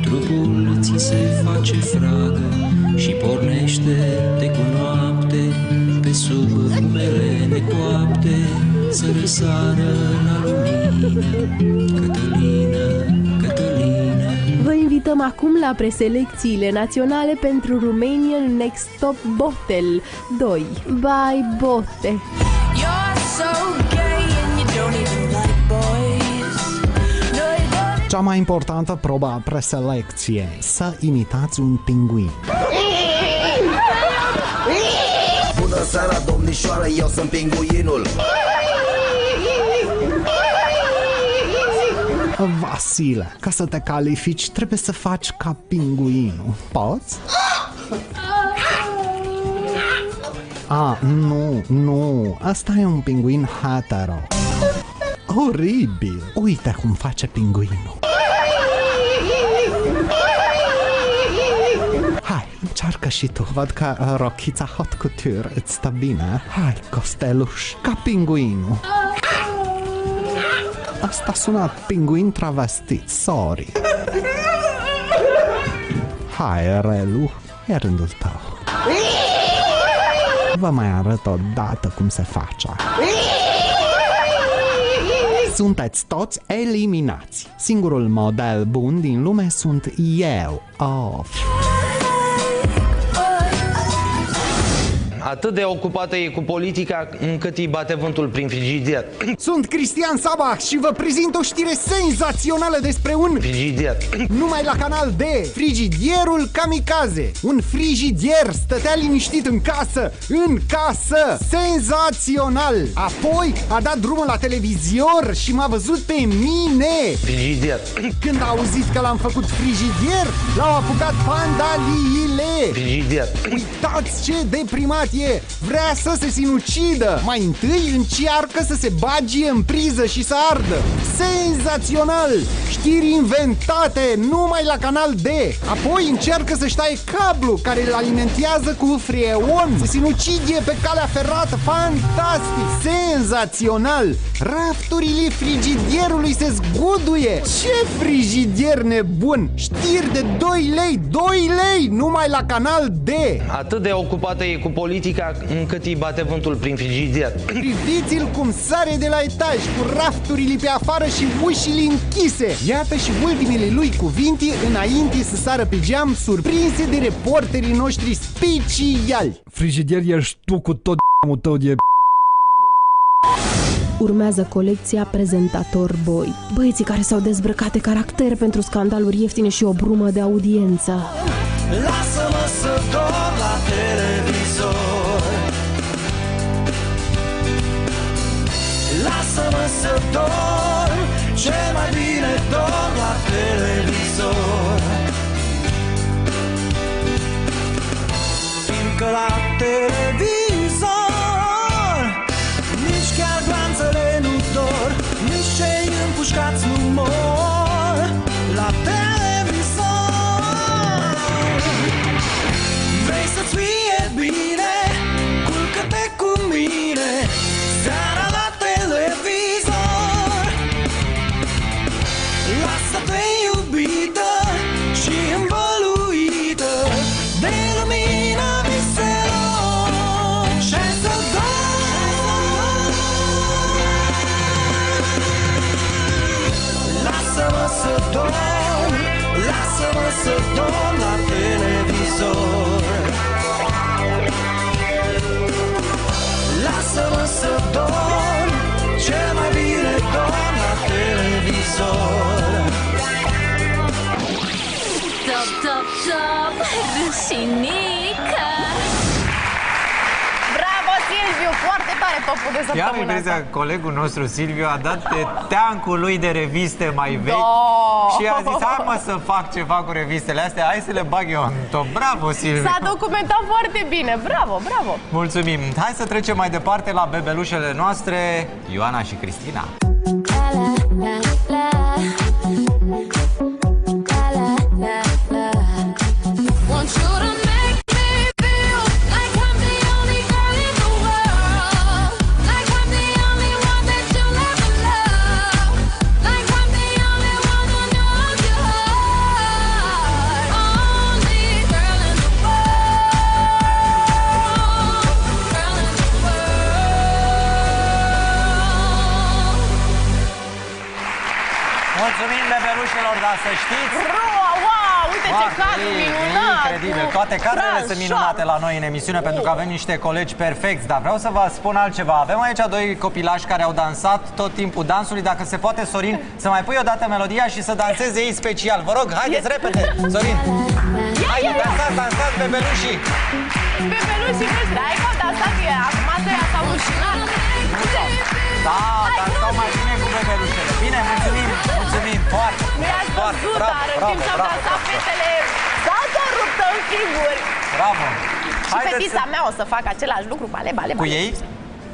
trupul ți se face fragă și pornește-te cu noapte pe sub umele necoapte să răsară la lumină. Cătălină, Cătălină. Vă invităm acum la preselecțiile naționale pentru Romanian Next Top Bottle 2 by Botte. Cea mai importantă probă a preselecției, să imitați un pinguin. Bună seara, domnișoară, eu sunt pinguinul. Vasile, ca să te califici, trebuie să faci ca pinguinul. Poți? Nu, asta e un pinguin hetero. Oribil! Uite cum face pinguinul. Hai, încearcă și tu. Văd că rochița hot couture îți stă bine. Hai, Costeluș, ca pinguinul. Asta sună pinguin travestit, sorry. Hai, Relu, e rândul tău. Vă mai arăt o dată cum se face. Sunteți toți eliminați. Singurul model bun din lume sunt eu. Atât de ocupată e cu politica încât îi bate vântul prin frigidier. Sunt Cristian Sabah și vă prezint o știre senzațională despre un frigidier. Numai la Canal D, frigidierul kamikaze. Un frigidier stătea liniștit în casă, senzațional. Apoi a dat drumul la televizor și m-a văzut pe mine. Frigidier. Când a auzit că l-am făcut frigidier, l-au apucat vandaliile. Frigidier. Uitați ce deprimat e, vrea să se sinucidă. Mai întâi încearcă să se bagie în priză și să ardă. Senzațional! Știri inventate numai la Canal D. Apoi încearcă să-și taie cablu care îl alimentează cu freon. Se sinucidie pe calea ferată. Fantastic! Senzațional! Rafturile frigidierului se zguduie. Ce frigidier nebun! Știri de 2 lei! 2 lei! Numai la Canal D. Atât de ocupată e cu politica încât îi bate vântul prin frigidier. Priviți-l cum sare de la etaj, cu rafturile pe afară și ușile închise. Iată și ultimele lui cuvinte înainte să sară pe geam, surprinse de reporterii noștri speciali. Frigidier ești tu cu tot d***ul tău de... Urmează colecția Prezentator Boy. Băieții care s-au dezbrăcat de caracter pentru scandaluri ieftine și o brumă de audiență. Lasă-mă să dorm la televizor. Lasă-mă să dorm, ce mai bine dorm la televizor. Fiindcă la televizor nici chiar glanțele nu dor, nici cei împușcați nu mor. La televizor vrei să-ți fie bine, culcă-te cu mine seara la televizor. Lasă-te iubită și învăluită de lumina viselor. Și hai să dorm. Lasă-mă să dorm, lasă-mă să dorm la televizor. Lasă-mă să dorm, cel mai bine dorm la televizor. Top, top, top, rușinică. Bravo, Silviu! Foarte tare topul de Eu am săptămâna impresia asta. că colegul nostru Silviu a dat de teancul lui de reviste mai vechi și a zis, hai mă să fac ceva cu revistele astea, hai să le bag eu în top. Bravo, Silviu! S-a documentat foarte bine. Bravo, bravo! Mulțumim! Hai să trecem mai departe la bebelușele noastre, Ioana și Cristina. Want you to make me feel like I'm the only girl in the world, like I'm the only one that you'll ever love, like I'm the only one who knows your heart. Only girl in the world, girl in the world. Mulțumim bebelușilor, dar să știți... Wow, uite ce cadru minunat! Incredibil! Toate cadrele sunt minunate la noi în emisiune pentru că avem niște colegi perfecți, dar vreau să vă spun altceva. Avem aici doi copilași care au dansat tot timpul dansului. Dacă se poate, Sorin, să mai pui o dată melodia și să danseze ei special. Vă rog, haideți repede! Sorin! Hai, dansați, bebelușii! Bebelușii noștri, hai că au dansat, acum s-au rușinat. Da, dansau mai bine cu bebelușele. Bine, mulțumim, foarte, Mi-ați foarte, văzut, bravo, dar în bravo, timp ce au bravo, dansat bravo. fetele, s-au rupt în figuri. Bravo! Și fetița mea o să facă același lucru, bale. Cu ei?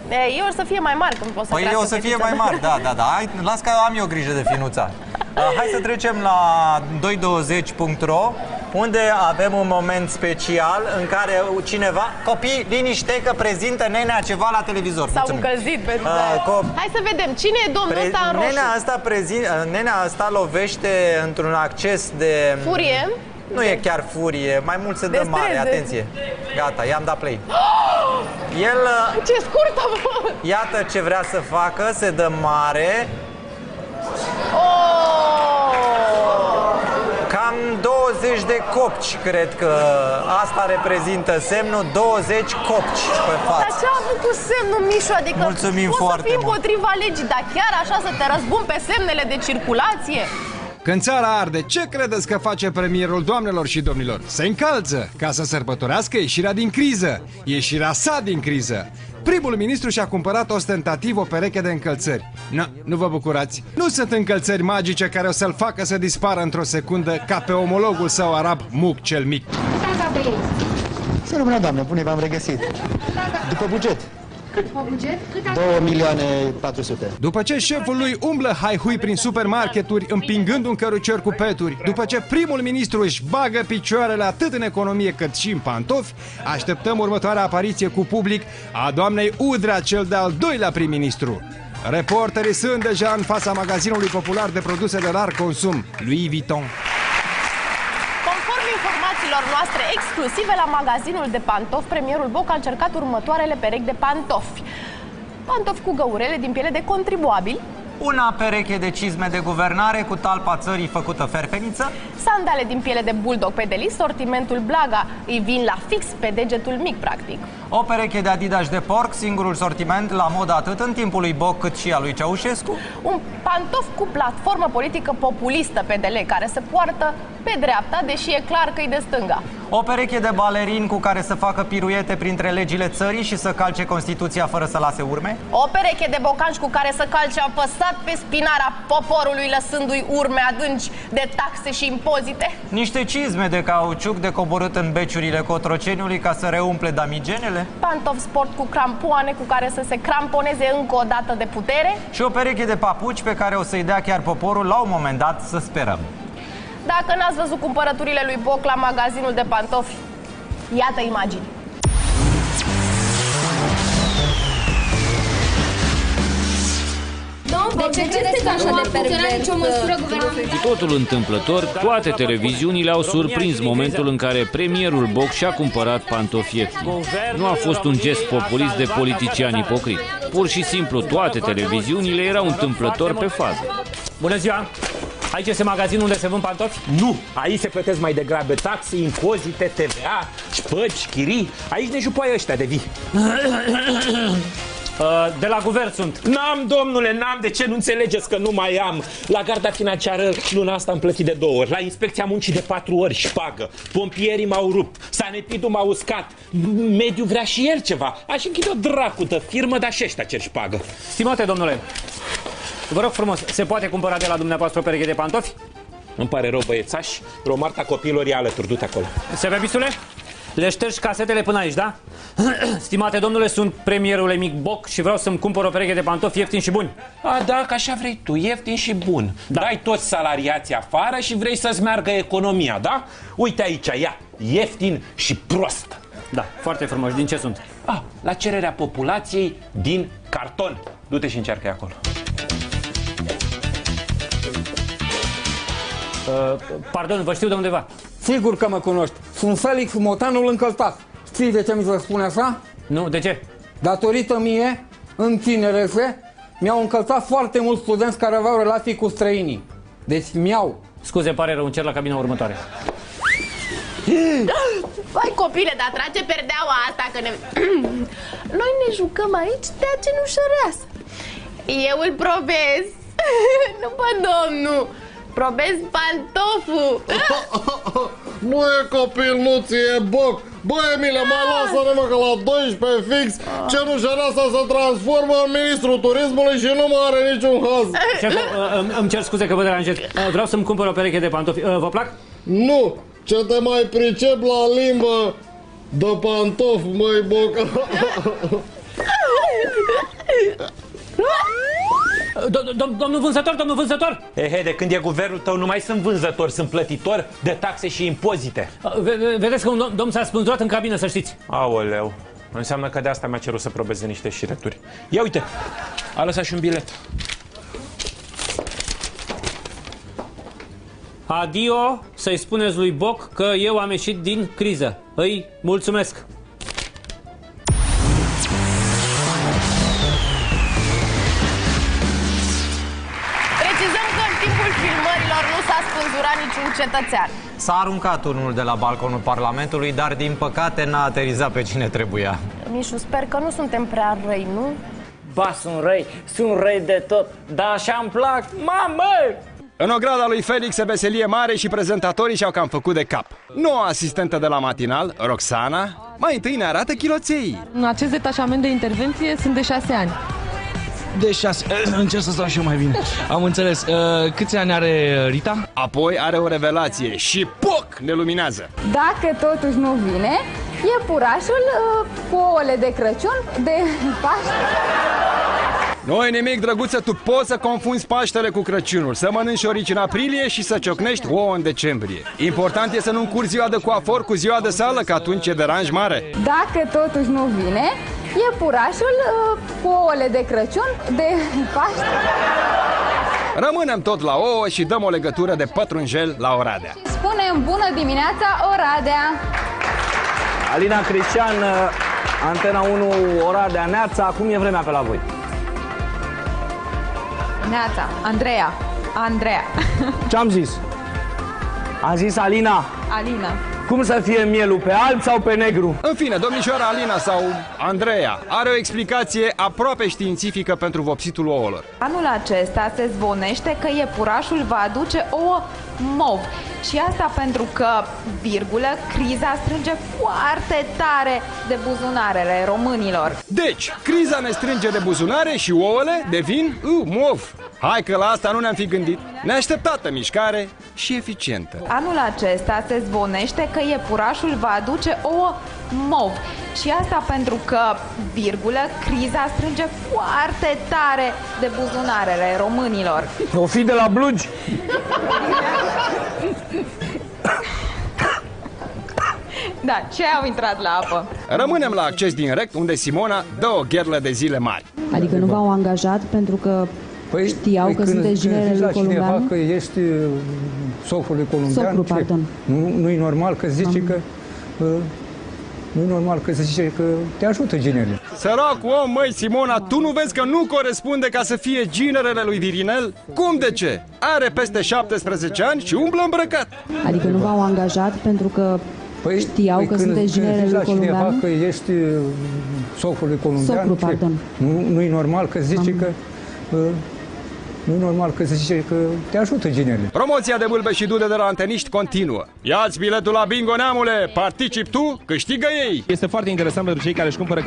Ei o să fie mai mari când pot să Păi eu o să fie mai mari, da. Hai, las că am eu grijă de finuța. Hai să trecem la 220.ro, unde avem un moment special în care cineva, copii, liniște că prezintă nenea ceva la televizor. S-au încălzit pentru Hai să vedem, cine e domnul ăsta în roșu? Nenea asta lovește într-un acces de... Furie? Nu e chiar furie, mai mult se dă De mare, stres. atenție. Gata, i-am dat play. El... Ce scurt a fost! Iată ce vrea să facă, se dă mare. Cam 20 de copci, cred că asta reprezintă semnul, 20 copci pe față. Dar ce a făcut semnul, Mișu? Adică mulțumim poți foarte să fii mult. împotriva legii, dar chiar așa să te răzbun pe semnele de circulație? Când țara arde, ce credeți că face premierul, doamnelor și domnilor? Se încalță ca să sărbătorească ieșirea din criză, ieșirea sa din criză. Primul ministru și-a cumpărat ostentativ o pereche de încălțări. Nu vă bucurați. Nu sunt încălțări magice care o să-l facă să dispară într-o secundă ca pe omologul său arab Muc cel Mic. Să rămână, doamne, bune v-am regăsit. După buget. După buget? Cât 2.400.000. După ce șeful lui umblă haihui prin supermarketuri împingând un cărucior cu peturi, după ce primul ministru își bagă picioarele atât în economie cât și în pantofi, așteptăm următoarea apariție cu public a doamnei Udrea, cel de-al doilea prim-ministru. Reporterii sunt deja în fața magazinului popular de produse de larg consum, Louis Vuitton. Conform informațiilor noastre exclusive la magazinul de pantofi, premierul Boc a încercat următoarele perechi de pantofi. Pantofi cu găurele din piele de contribuabil, Una pereche de cizme de guvernare cu talpa țării făcută ferfeniță, sandale din piele de bulldog pedalist, sortimentul Blaga, îi vin la fix pe degetul mic, practic. o pereche de Adidas de porc, singurul sortiment la modă atât în timpul lui Boc cât și a lui Ceaușescu. Un pantof cu platformă politică populistă PDL, care se poartă pe dreapta, deși e clar că e de stânga. O pereche de balerini cu care să facă piruete printre legile țării și să calce Constituția fără să lase urme. O pereche de bocanci cu care să calce apăsat pe spinarea poporului, lăsându-i urme adânci de taxe și impozite. Niște cizme de cauciuc de coborât în beciurile Cotroceniului ca să reumple damigenele. Pantofi sport cu crampoane cu care să se cramponeze încă o dată de putere. Și o pereche de papuci pe care o să-i dea chiar poporul la un moment dat, să sperăm. Dacă n-ați văzut cumpărăturile lui Boc la magazinul de pantofi, iată imagini. De ce credeți așa de pervers? Totul întâmplător, toate televiziunile au surprins momentul în care premierul Boc și-a cumpărat pantofi ieftini. Nu a fost un gest populist de politician ipocrit. Pur și simplu, toate televiziunile erau întâmplător pe fază. Bună ziua! Aici este magazinul unde se vând pantofi? Nu! Aici se plătesc mai degrabă taxe, impozite, TVA, șpăgi, chirii. Aici ne jupoaie ăștia de vii. De la guvern sunt. N-am, domnule, n-am. De ce nu înțelegeți că nu mai am? La garda financiară luna asta am plătit de 2 ori. La inspecția muncii de 4 ori șpagă. Pompierii m-au rupt. Sanepidul m-a uscat. Mediul vrea și el ceva. Aș închide o dracu de firmă, dar și ăștia cer șpagă. Stimate domnule, vă rog frumos, se poate cumpăra de la dumneavoastră o pereche de pantofi? Îmi pare rău, băiețași. Romarta copiilor e alături, du-te acolo. Sebebistule? Le ștergi casetele până aici, da? Stimate domnule, sunt premierul Emic Boc și vreau să-mi cumpăr o pereche de pantofi ieftini și buni. A, da, că așa vrei tu, ieftin și bun. Da. Dai toți salariații afară și vrei să-ți meargă economia, da? Uite aici, ia, ieftin și prost. Da, foarte frumos. Din ce sunt? A, la cererea populației, din carton. Du-te și încearcă acolo. Pardon, vă știu de undeva. Sigur că mă cunoști. Sunt Felix Motanul încălțat. Știi de ce mi se spune așa? Nu, de ce? Datorită mie, în tinerețe, mi-au încălțat foarte mulți studenți care aveau relații cu străinii. Deci mi-au. Scuze, pare rău, încerc la cabina următoare. Vai copile, dar trage perdeaua asta că ne... Noi ne jucăm aici de cenușăreasă. Eu îl probez. Nu pe domnul. Probez pantoful. Nu e copil, nu ți-e Boc. Bă, Emile, mai lasă-ne mă că la 12 fix cenușăreasa se transformă în ministrul turismului și nu mai are niciun haz. Îmi cer scuze că vă deranjez. Vreau să-mi cumpăr o pereche de pantofi. Vă plac? Nu, ce te mai pricep la limbă de pantof, măi, Boc. Domnul vânzător! Ehe, de când e guvernul tău nu mai sunt vânzători, sunt plătitori de taxe și impozite. Vedeți că un domn s-a spânzurat în cabină, să știți. Aoleu, înseamnă că de asta mi-a cerut să probeze niște șireturi. Ia uite, a lăsat și un bilet. Adio, să-i spuneți lui Boc că eu am ieșit din criză. Îi mulțumesc! Niciun cetățean. S-a aruncat unul de la balconul Parlamentului, dar din păcate n-a aterizat pe cine trebuia. Mișu, sper că nu suntem prea răi, nu? Ba, sunt răi de tot, dar așa-mi plac, mamă! În ograda lui Felix se veselie mare și prezentatorii și-au cam făcut de cap. Noua asistentă de la matinal, Roxana, mai întâi ne arată chiloței. În acest detașament de intervenție sunt de 6 ani. De 6. Încerc să stau și eu mai bine. Am înțeles. Câți ani are Rita? Apoi are o revelație și poc ne luminează. Dacă totuși nu vine, Iepurașul cu ouăle de Crăciun, de Paște. Nu-i nimic, drăguță, tu poți să confunzi Paștele cu Crăciunul, să mănânci orici în aprilie și să ciocnești ouă în decembrie. Important e să nu încurci ziua de coafor cu ziua de sală, că atunci e deranj mare. Dacă totuși nu vine, iepurașul cu ouăle de Crăciun, de Paște. Rămânem tot la ouă și dăm o legătură de pătrunjel la Oradea. Spunem bună dimineața, Oradea! Alina Cristian, Antena 1, Oradea, Neața, cum e vremea pe la voi? Neața, Andreea. Ce-am zis? Am zis Alina. Alina. Cum să fie mielul, pe alb sau pe negru? În fine, domnișoara Alina sau Andreea are o explicație aproape științifică pentru vopsitul ouălor. Anul acesta se zvonește că iepurașul va aduce ouă mov. Și asta pentru că, virgulă, criza strânge foarte tare de buzunarele românilor. Deci, criza ne strânge de buzunare și ouăle devin mov. Hai că la asta nu ne-am fi gândit. Neașteptată mișcare și eficientă. Anul acesta se zvonește că iepurașul va aduce ouă mov. Și asta pentru că, virgulă, criza strânge foarte tare de buzunarele românilor. O fi de la blugi. Da, ce au intrat la apă? Rămânem la Acces Direct, unde Simona dă o gherlă de zile mari. Adică nu v-au angajat pentru că știau că sunteți ginerele lui Columbeanu? Că ești socrul lui Columbeanu. Socru, pardon. Nu-i normal că zice că... Nu-i normal că zice că te ajută ginerele. Săracul om, măi, Simona, tu nu vezi că nu corespunde ca să fie ginerele lui Virinel? Cum de ce? Are peste 17 ani și umblă îmbrăcat. Adică nu v-au angajat pentru că știau că sunteți ginerele lui Columbeanu? Că ești socrul lui Columbeanu. Socru, pardon. Nu-i normal că zice că... Nu-i normal că zice că te ajută ginerele. Promoția de bâlbe și dude de la anteniști continuă. Ia-ți biletul la bingo, neamule! Participi tu, câștigă ei! Este foarte interesant pentru cei care își cumpără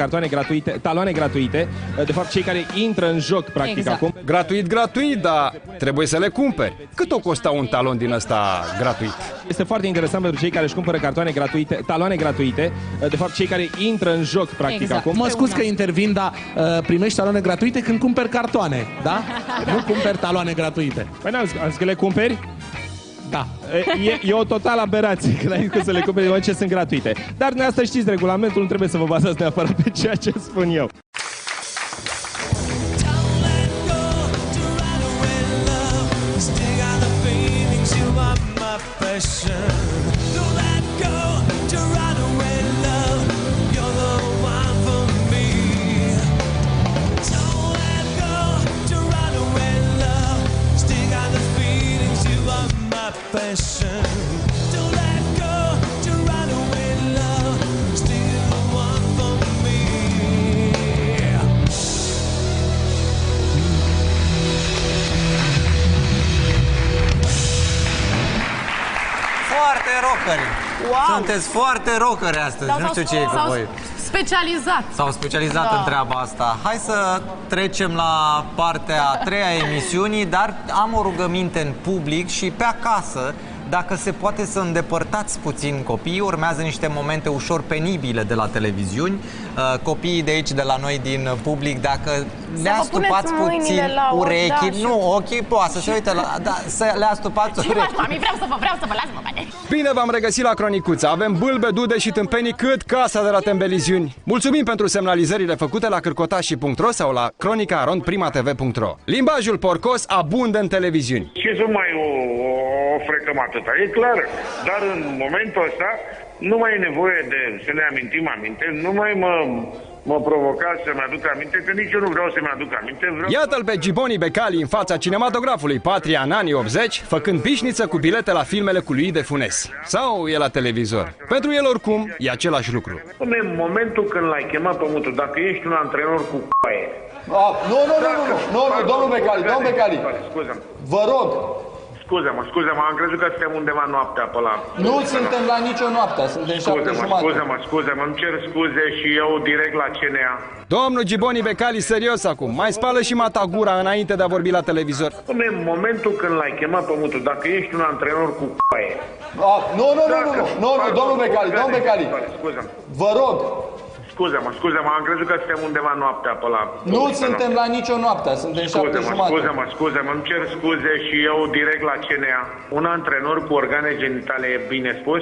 taloane gratuite, de fapt cei care intră în joc, practic, exact. acum. Gratuit, dar trebuie să le cumperi. Cât o costa un talon din ăsta gratuit? Este foarte interesant pentru cei care își cumpără taloane gratuite, de fapt cei care intră în joc, practic, exact. acum. Mă scuz că intervin, dar primești taloane gratuite când cumperi cartoane, da? Nu cumperi taloane gratuite. Păi n-am zis că le cumperi? Da. E o totală aberație când ai că să le cumperi de ce sunt gratuite. Dar de asta știți regulamentul, nu trebuie să vă bazați neapărat pe ceea ce spun eu. Foarte rockeri. Wow. Sunteți foarte rockeri astăzi. Nu știu ce e cu voi. Specializat. S-au specializat în treaba asta. Hai să trecem la partea a treia emisiunii, dar am o rugăminte în public și pe acasă. Dacă se poate să îndepărtați puțin copiii, urmează niște momente ușor penibile de la televiziuni. Copiii de aici, de la noi din public, dacă le astupați puțin urechii, nu, ochii poate să se uite la, să le astupați urechii. Mami, vreau să vă las, mă, bine. Bine v-am regăsit la Cronicuța. Avem bâlbe, dude și tâmpenii cât casa de la Tembeliziuni. Mulțumim pentru semnalizările făcute la cârcotașii.ro sau la cronica@primatv.ro. Limbajul porcos abundă în televiziuni. Ce să mai o frecăm atâta, e clar. Dar în momentul ăsta nu mai e nevoie de să ne amintim aminte, nu mai mă provocați să-mi aduc aminte, că nici eu nu vreau să-mi aduc aminte. Iată-l pe Giboni Becali în fața cinematografului Patria în anii 80, făcând bișniță cu bilete la filmele cu lui de Funes. Sau e la televizor. Pentru el oricum e același lucru. În momentul când l-ai chemat pe mutul, dacă ești un antrenor cu Nu, domnul Becali, vă rog, Scuze-mă, am crezut că suntem undeva noaptea pe la... Nu suntem la nicio noapte, suntem 7:30. Scuze-mă, îmi cer scuze și eu direct la CNA. Domnul Giboni Becali, serios acum, mai spală și mata gura înainte de a vorbi la televizor. În momentul când l-ai chemat pe mutul, dacă ești un antrenor cu c***aie... Nu, domnul Becali, vă rog. Scuze-mă, am crezut că suntem undeva noaptea pe la... Nu suntem la nicio noapte, suntem 7:30. Scuze-mă, îmi cer scuze și eu direct la CNA. Un antrenor cu organe genitale e bine spus?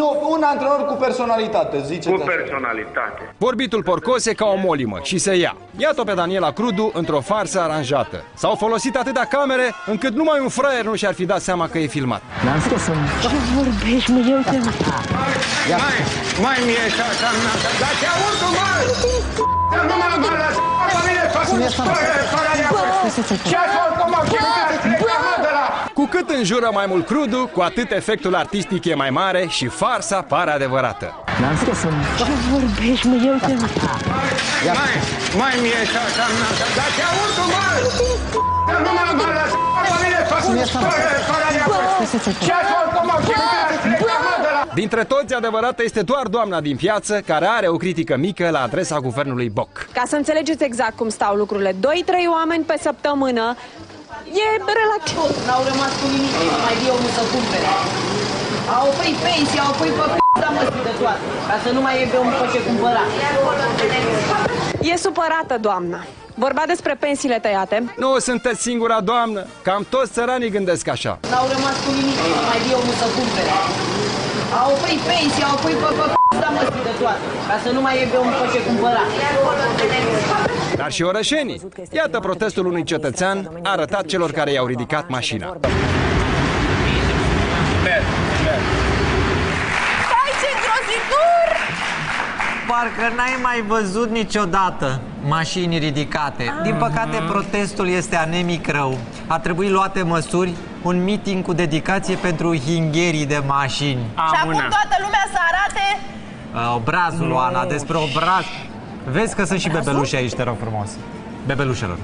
Nu, un antrenor cu personalitate, ziceți Cu personalitate. Vorbitul porcos e ca o molimă și se ia. Iată pe Daniela Crudu într-o farsă aranjată. S-au folosit atâtea camere încât numai un fraier nu și-ar fi dat seama că e filmat. N-am scos să... Ce vorbești, mă, eu te... Mai mie ca dar te aud tu, mă! Nu mă lăsa pe mine, ce-ai făcut, mă? Cu cât înjură mai mult Crudu, cu atât efectul artistic e mai mare și farsa pare adevărată. N-am scos să... Ce vorbești, mă, eu te... Mai mie ca dar te aud tu, mă! Nu mă lăsa pe mine, ce-ai făcut, mă? Dintre toți, adevărată este doar doamna din piață, care are o critică mică la adresa guvernului Boc. Ca să înțelegeți exact cum stau lucrurile, 2-3 oameni pe săptămână e relativ. N-au rămas cu nimic, mai bine omul să cumpere. Au oprit pensii, au oprit pe p***a măsii de toate, ca să nu mai e pe omul pe ce cumpăra. E supărată, doamna. Vorbea despre pensiile tăiate. Nu sunteți singura doamnă, cam toți țăranii gândesc așa. N-au rămas cu nimic, mai bine omul să cumpere. Au oprit pensii, au oprit pe p***a măsii de toate, ca să nu mai e pe omul pe ce cumpăra. Dar și orășenii. Iată protestul unui cetățean arătat celor care i-au ridicat mașina. Stai, ce îngrozitor! Parcă n-ai mai văzut niciodată mașini ridicate. Din păcate, protestul este anemic rău. A trebuit luate măsuri, un meeting cu dedicație pentru hingherii de mașini. Și acum toată lumea să arate... Obrazul, Oana, despre obraz. Vezi că sunt și bebeluși aici, te rog frumos. Bebelușelor.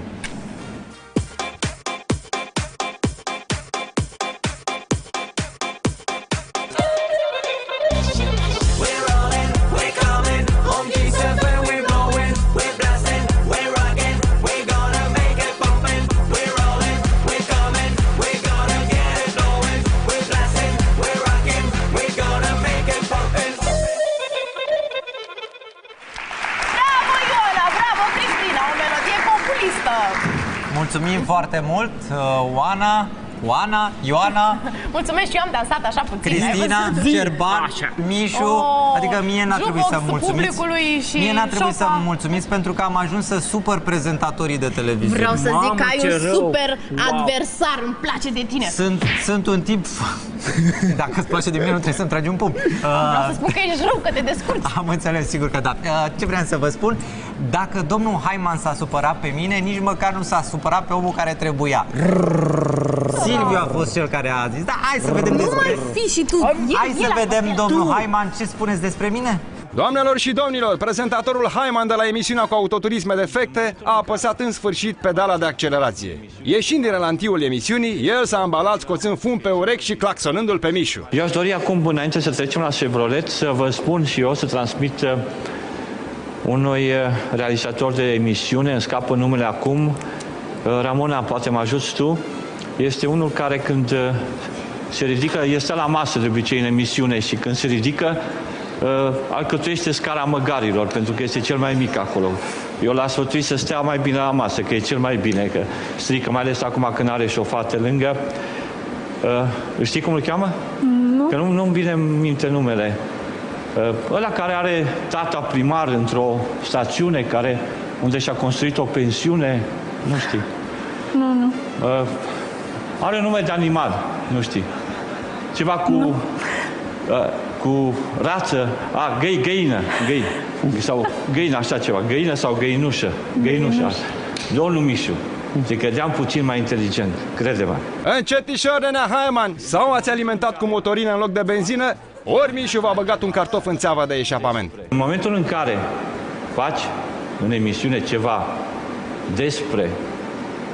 Mulțumim foarte mult, Oana, Ioana. Mulțumesc și eu am dansat așa puțin. Cristina, Șerban, Mișu. Adică mie n-a trebuit să mulțumiți. Mie n-a trebuit să mulțumiți pentru că am ajuns să super prezentatorii de televiziune. Vreau să zic că ai un super adversar, îmi place de tine. Sunt un tip... Dacă îți place de mine, nu trebuie să-mi tragi un pumn. Vreau să spun că ești rău, că te descurci. Am înțeles, sigur că da. Ce vreau să vă spun? Dacă domnul Haiman s-a supărat pe mine, nici măcar nu s-a supărat pe omul care trebuia. Silviu a fost cel care a zis. Da, hai să vedem despre... Nu mai fi și tu. Hai să vedem, domnul Haiman, ce spuneți despre mine? Doamnelor și domnilor, prezentatorul Haiman de la emisiunea cu autoturisme defecte a apăsat în sfârșit pedala de accelerație. Ieșind din relantiul emisiunii, el s-a ambalat scoțând fum pe urechi și claxonându-l pe Mișu. Eu aș dori acum, înainte să trecem la Chevrolet, să vă spun și eu, să transmit unui realizator de emisiune, îmi scapă numele acum, Ramona, poate mă ajuți tu, este unul care când se ridică, este la masă de obicei în emisiune și când se ridică, alcătuiește scara măgarilor, pentru că este cel mai mic acolo. Eu l-a sfătuit să stea mai bine la masă, că e cel mai bine, că strică, mai ales acum când are și o fată lângă. Știi cum îl cheamă? Nu. Că nu-mi vine în minte numele. Ăla care are tata primar într-o stațiune unde și-a construit o pensiune, nu știi. Nu. Are nume de animal, nu știi. Ceva cu... cu rață, găină, sau găină, așa ceva, găină sau găinușă, domnul Mișu. Te credeam puțin mai inteligent, crede-mă. Încetișor, nenea Haiman, sau ați alimentat cu motorină în loc de benzină, ori Mișu v-a băgat un cartof în țeava de eșapament. În momentul în care faci în emisiune ceva despre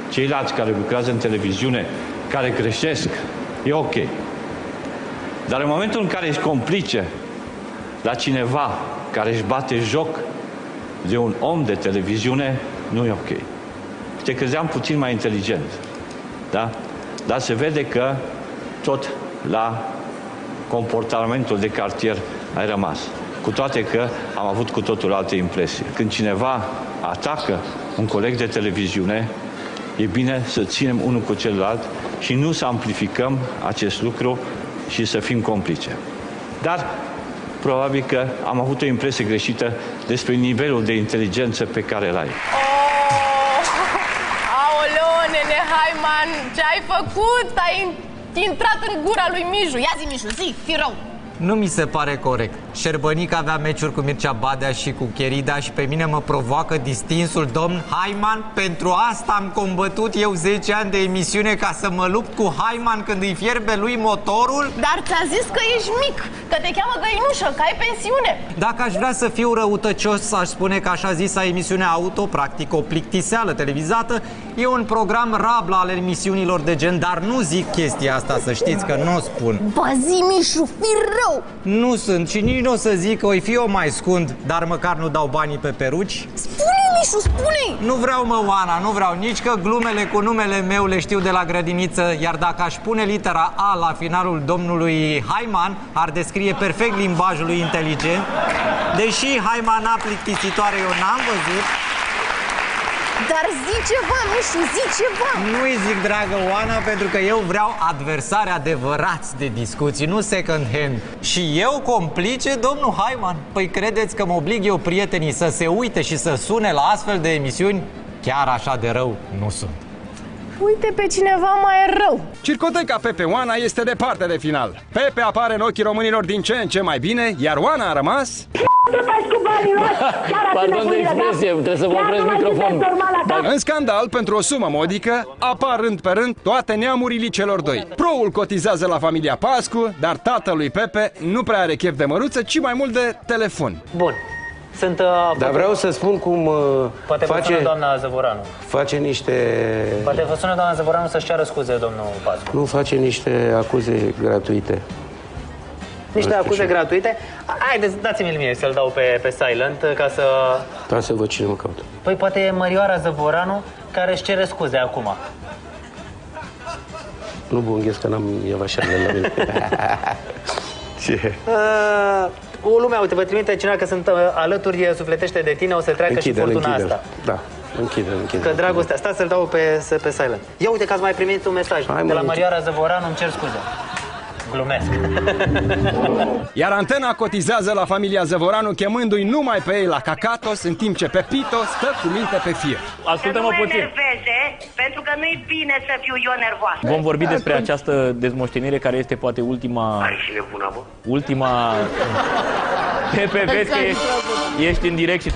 ceilalți care lucrează în televiziune, care greșesc, e ok. Dar în momentul în care ești complice la cineva care își bate joc de un om de televiziune, nu e ok. Te credeam puțin mai inteligent, da? Dar se vede că tot la comportamentul de cartier ai rămas. Cu toate că am avut cu totul alte impresii. Când cineva atacă un coleg de televiziune, e bine să ținem unul cu celălalt și nu să amplificăm acest lucru și să fim complice. Dar probabil că am avut o impresie greșită despre nivelul de inteligență pe care îl ai. Aoleo, nene Haiman, ce-ai făcut? Ai intrat în gura lui Miju. Ia zi, Miju, zi, fi rău. Nu mi se pare corect. Șerbănic avea meciuri cu Mircea Badea și cu Cherida și pe mine mă provoacă distinsul domn Haiman. Pentru asta am combătut eu 10 ani de emisiune, ca să mă lupt cu Haiman când îi fierbe lui motorul. Dar ți-a zis că ești mic, că te cheamă Găinușă, că ai pensiune. Dacă aș vrea să fiu răutăcios, aș spune că așa zisa emisiune auto, practic o plictiseală televizată, e un program rabla al emisiunilor de gen, dar nu zic chestia asta, să știți că nu o spun. Bă, zi, Mișu, fi rău! Nu sunt și nici nu o să zic că o fi eu mai scund, dar măcar nu dau banii pe peruci. Spune, Mișu, spune! Nu vreau, mă, Oana, nu vreau nici că glumele cu numele meu le știu de la grădiniță, iar dacă aș pune litera A la finalul domnului Haiman, ar descrie perfect limbajul lui inteligent. Deși Haiman a plictisitoare eu n-am văzut. Dar zi ceva, Mișu, zi ceva! Nu-i zic, dragă Oana, pentru că eu vreau adversari adevărați de discuții, nu second hand. Și eu complice, domnul Haiman? Păi credeți că mă oblig eu prietenii să se uite și să sune la astfel de emisiuni? Chiar așa de rău nu sunt. Uite pe cineva mai rău. Circoteca Pepe Oana este departe de final. Pepe apare în ochii românilor din ce în ce mai bine, iar Oana a rămas... Pardon de expresie, trebuie să vă opresc microfonul. În scandal, pentru o sumă modică, apar rând pe rând toate neamurile celor doi. Proul cotizează la familia Pascu, dar tatălui Pepe nu prea are chef de măruță, ci mai mult de telefon. Bun. Sunt... Dar vreau să spun cum poate vă sună doamna Zăvoranu. Face niște... Poate vă sună doamna Zăvoranu să-și ceară scuze, domnul Pascu. Nu face niște acuze gratuite. Niște acuze gratuite? Haideți, dați-mi-l mie să-l dau pe silent ca să... Ca să văd cine mă caută. Păi poate e Mărioara Zăvoranu care își cere scuze acum. Nu bunghez că n-am evașarele la mine. Ce? O lume, uite, vă trimite cineva că sunt alături, sufletește de tine, o să treacă și furtuna asta. Da, închide. Că dragostea, stați să-l dau pe silent. Ia uite că ați mai primit un mesaj de la Mărioara Zăvoranu, îmi cer scuze. Glumesc. Iar Antena cotizează la familia Zăvoranu, chemându-i numai pe ei la cacatos, în timp ce Pepito stă cu minte pe fier. Ascultă-mă puțin. Enerveze, pentru că nu-i bine să fiu eu nervoasă. Vom vorbi despre această dezmoștenire care este poate ultima... Ai și nebuna, bă? Ultima... Pepe, vezi că ești în direct și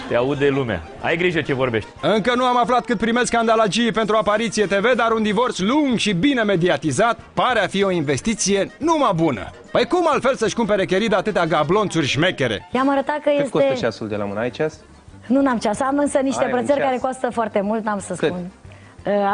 te aude lumea. Ai grijă ce vorbești. Încă nu am aflat cât primesc scandalagii pentru Apariție TV, dar un divorț lung și bine mediatizat pare a fi o investiție numai bună. Păi cum altfel să-și cumpere Cherida atâtea gablonțuri șmechere? I-am arătat că este... Cât costă ceasul de la mână? Ai ceas? Nu n-am ceas, am însă niște Ai brățări ceas. care costă foarte mult, n-am să spun.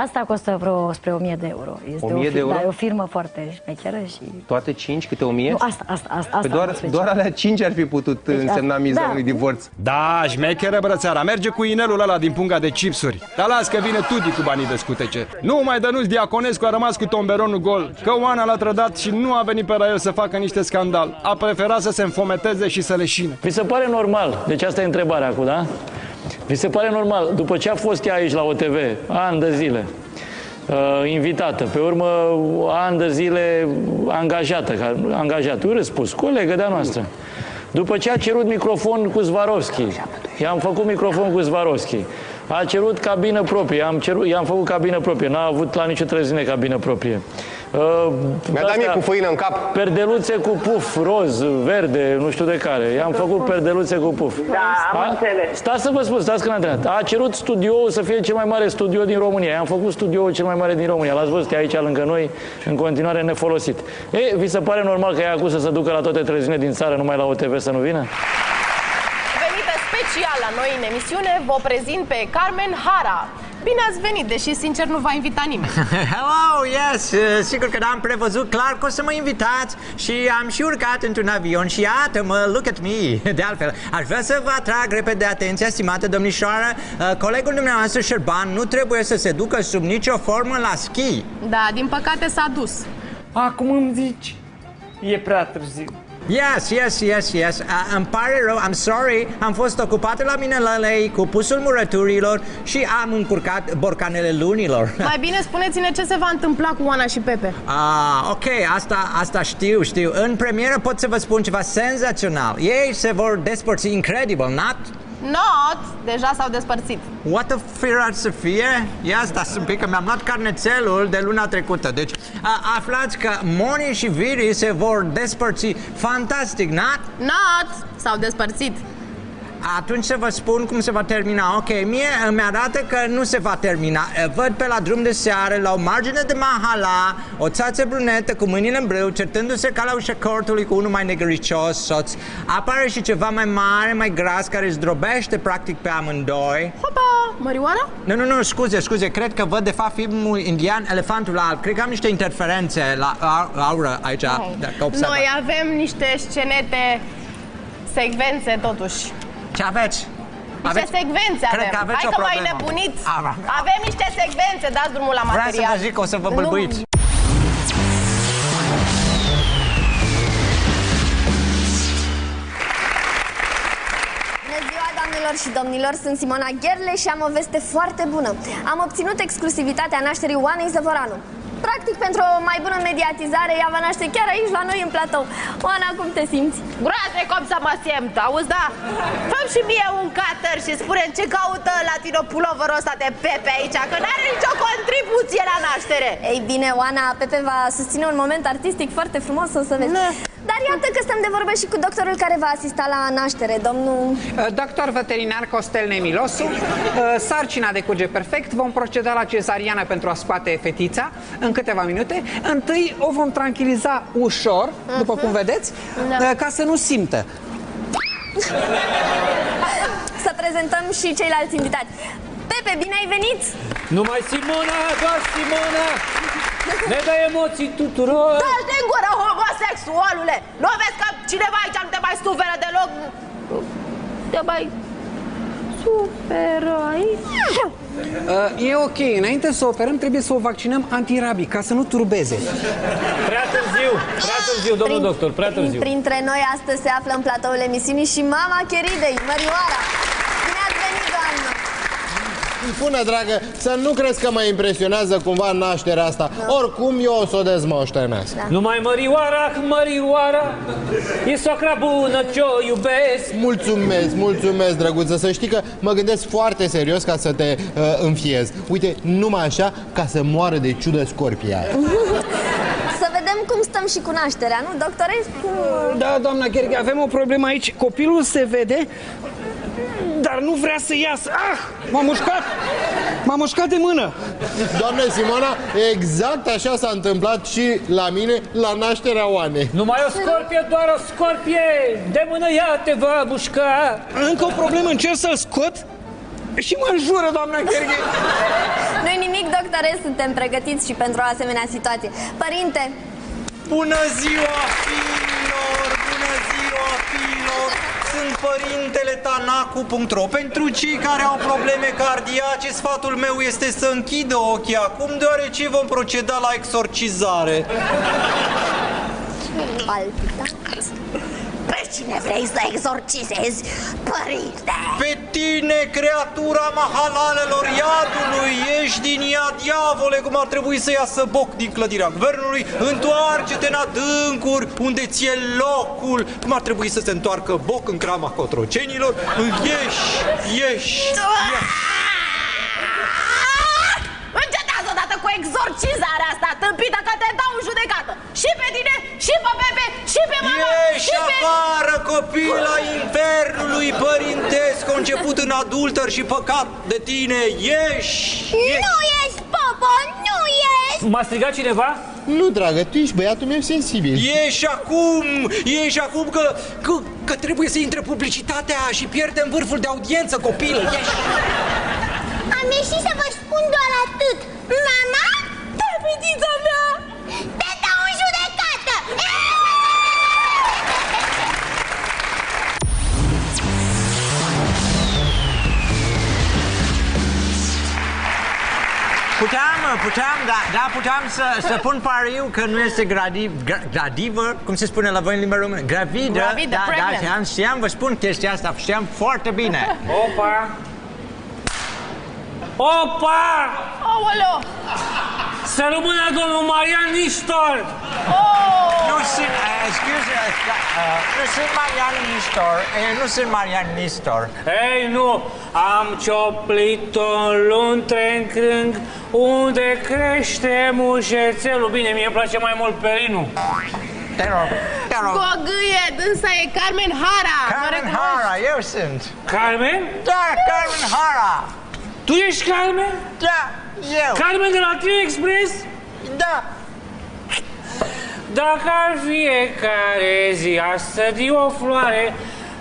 Asta costă vreo spre 1000 de euro. Este 1000 de euro? Da, e o firmă foarte șmecheră și... Toate 5 câte 1000? Nu, asta Păi doar alea 5 ar fi putut însemna miza unui divorț. Da, șmecheră brățara, merge cu inelul ăla din punga de chipsuri. Dar las că vine Tudi cu banii de scutece. Nu mai Dănuț Diaconescu a rămas cu tomberonul gol, că Oana l-a trădat și nu a venit pe la el să facă niște scandal. A preferat să se înfometeze și să leșine. Vi se pare normal? Deci asta e întrebarea acum, da? Vi se pare normal, după ce a fost ea aici la OTV, ani de zile, invitată, pe urmă ani de zile angajată, eu răspuns, colegă de-a noastră. După ce a cerut microfon cu Zvarovski, i-am făcut microfon cu Zvarovski, a cerut cabină proprie, i-am făcut cabină proprie, n-a avut la nicio trezine cabină proprie. Mi-a dat mie cu făină în cap. Perdeluțe cu puf, roz, verde, nu știu de care. I-am făcut perdeluțe cu puf. Da, am înțeles. Stați să vă spun, stați că n-am terminat. A cerut studioul să fie cel mai mare studio din România. I-am făcut studioul cel mai mare din România. L-ați văzut, e aici lângă noi, în continuare nefolosit. Vi se pare normal că ea acum să se ducă la toate trezinile din țară, numai la OTV să nu vină? Venită special la noi în emisiune, vă prezint pe Carmen Hara. Bine ați venit, deși sincer nu v-a invitat nimeni. Hello, yes, sigur că am prevăzut clar că o să mă invitați și am și urcat într-un avion și iată-mă, look at me. De altfel, aș vrea să vă atrag repede atenția, stimată domnișoară, colegul dumneavoastră Șerban nu trebuie să se ducă sub nicio formă la schi. Da, din păcate s-a dus. Acum îmi zici, e prea târziu. Yes. Îmi pare rău, I'm sorry, am fost ocupată la mine la lei cu pusul murăturilor și am încurcat borcanele lunilor. Mai bine spuneți-ne ce se va întâmpla cu Oana și Pepe. Ok, asta știu. În premieră pot să vă spun ceva senzațional. Ei se vor despărți incredibil, not? Not! Deja s-au despărțit. What a firat să fie? Ia stați un pic că mi-am luat carnețelul de luna trecută. Deci aflați că Moni și Viri se vor despărți. Fantastic, not? Not! S-au despărțit. Atunci să vă spun cum se va termina. Ok, mie îmi arată că nu se va termina. Văd pe la drum de seară, la o margine de mahala, o țață brunetă cu mâinile în brâu, certându-se ca la ușa cortului cu unul mai negricios soț. Apare și ceva mai mare, mai gras, care zdrobește practic pe amândoi. Hopa! Mărioara? Nu, scuze, cred că văd de fapt filmul indian Elefantul Alb. Cred că am niște interferențe la aură aici, dacă observați. Noi avem niște scenete, secvențe totuși. Ce aveți? Niște secvențe avem. Cred că aveți Hai o că mai problemă. nebuniți. Avem niște secvențe, dați drumul la material. Vreau să vă zic că o să vă bâlbâiți. Bună ziua, doamnelor și domnilor, sunt Simona Gherle și am o veste foarte bună. Am obținut exclusivitatea nașterii Oanei Zăvoranu. Practic, pentru o mai bună mediatizare, ea va naște chiar aici, la noi, în platou. Oana, cum te simți? Groază cum să mă simt, auzi, da? Fă-mi și mie un cutter și spune-mi ce caută latino puloverul ăsta de Pepe aici, că n-are nicio contribuție la naștere. Ei bine, Oana, Pepe va susține un moment artistic foarte frumos, o să vezi. Dar iată că stăm de vorbă și cu doctorul care va asista la naștere, domnul... Doctor veterinar Costel Nemilosu, sarcina decurge perfect, vom proceda la cezariană pentru a scoate fetița în câteva minute. Întâi o vom tranquiliza ușor, după cum vedeți, ca să nu simtă. Să prezentăm și ceilalți invitați. Pepe, bine ai venit! Numai Simona, doar Simona! Ne dă emoții tuturor! Dă-și din gură, homosexualule! Nu vezi că cineva aici nu te mai suferă deloc? Te mai suferă aici? E ok, înainte să o operăm trebuie să o vaccinăm antirabic, ca să nu turbeze. Prea târziu, domnul doctor, prea târziu. Printre noi astăzi se află în platoul emisiunii și mama Cheridei, Mărioara. Bine ați venit, doamnă! Bună, dragă, să nu crezi că mă impresionează cumva nașterea asta. Oricum, eu o să o dezmoștenesc. Numai Mărioara, e soacra bună ce-o iubesc. Mulțumesc, drăguță. Să știi că mă gândesc foarte serios ca să te înfiez. Uite, numai așa, ca să moară de ciudă scorpia. Să vedem cum stăm și cu nașterea, nu, doctore? Da, doamna Gherghe, avem o problemă aici. Copilul se vede, dar nu vrea să iasă. M-a mușcat de mână. Doamne Simona, exact așa s-a întâmplat și la mine la nașterea Oanei. Numai o scorpie, doar o scorpie. De mână ea te va mușca. Încă o problemă, încerc să-l scot și mă înjură, doamna Gherghe. Nu-i nimic, doctore, suntem pregătiți și pentru o asemenea situație. Părinte! Bună ziua, fiilor! Bună ziua, fiilor! Sunt părintele Tanacu.ro. Pentru cei care au probleme cardiace, sfatul meu este să închidă ochii acum, deoarece vom proceda la exorcizare. Palpitați. Pe cine vrei să exorcizezi, părinte? Pe tine, creatura mahalalelor iadului, ieși din iad, diavole, cum ar trebui să iasă Boc din clădirea guvernului, întoarce-te în adâncuri, unde ți-e locul, cum ar trebui să se întoarcă Boc în crama cotrocenilor, ieși. Încetează odată cu exorcizarea asta tâmpită, că te dau în judecată. Și pe tine, și pe Pepe, și pe mama, Ieși afară, copil al infernului părintesc, conceput în adulter și păcat de tine, ieși! Nu ieși, Popo, nu ieși! M-a strigat cineva? Nu, dragă, tu ești băiatul meu sensibil. Ieși acum că trebuie să intre publicitatea și pierdem vârful de audiență, copil, ieși! Am mi-e și să vă spun doar atât. Mama? Da, fetița mea! Te dau în judecată! Puteam să pun pariu că nu este gradivă, cum se spune la voi în limba română? Gravidă, știam, vă spun chestia asta, știam foarte bine. Opa! Opa! Aoleo! Să rămână domnul Marian Nistor! Nu sunt, nu sunt Marian Nistor, nu sunt Marian Nistor. Ei, nu! Am cioplit-o în luntre în crâng, unde crește mușețelul. Bine, mie îmi place mai mult pelinul. Te rog. Gogâie, dânsa e Carmen Hara! Carmen Hara, eu sunt. Carmen? Da, Carmen Hara. Tu ești Carmen? Da, eu. Carmen de la Trio Express? Da. Dacă ar fiecare zi aș sădi o floare,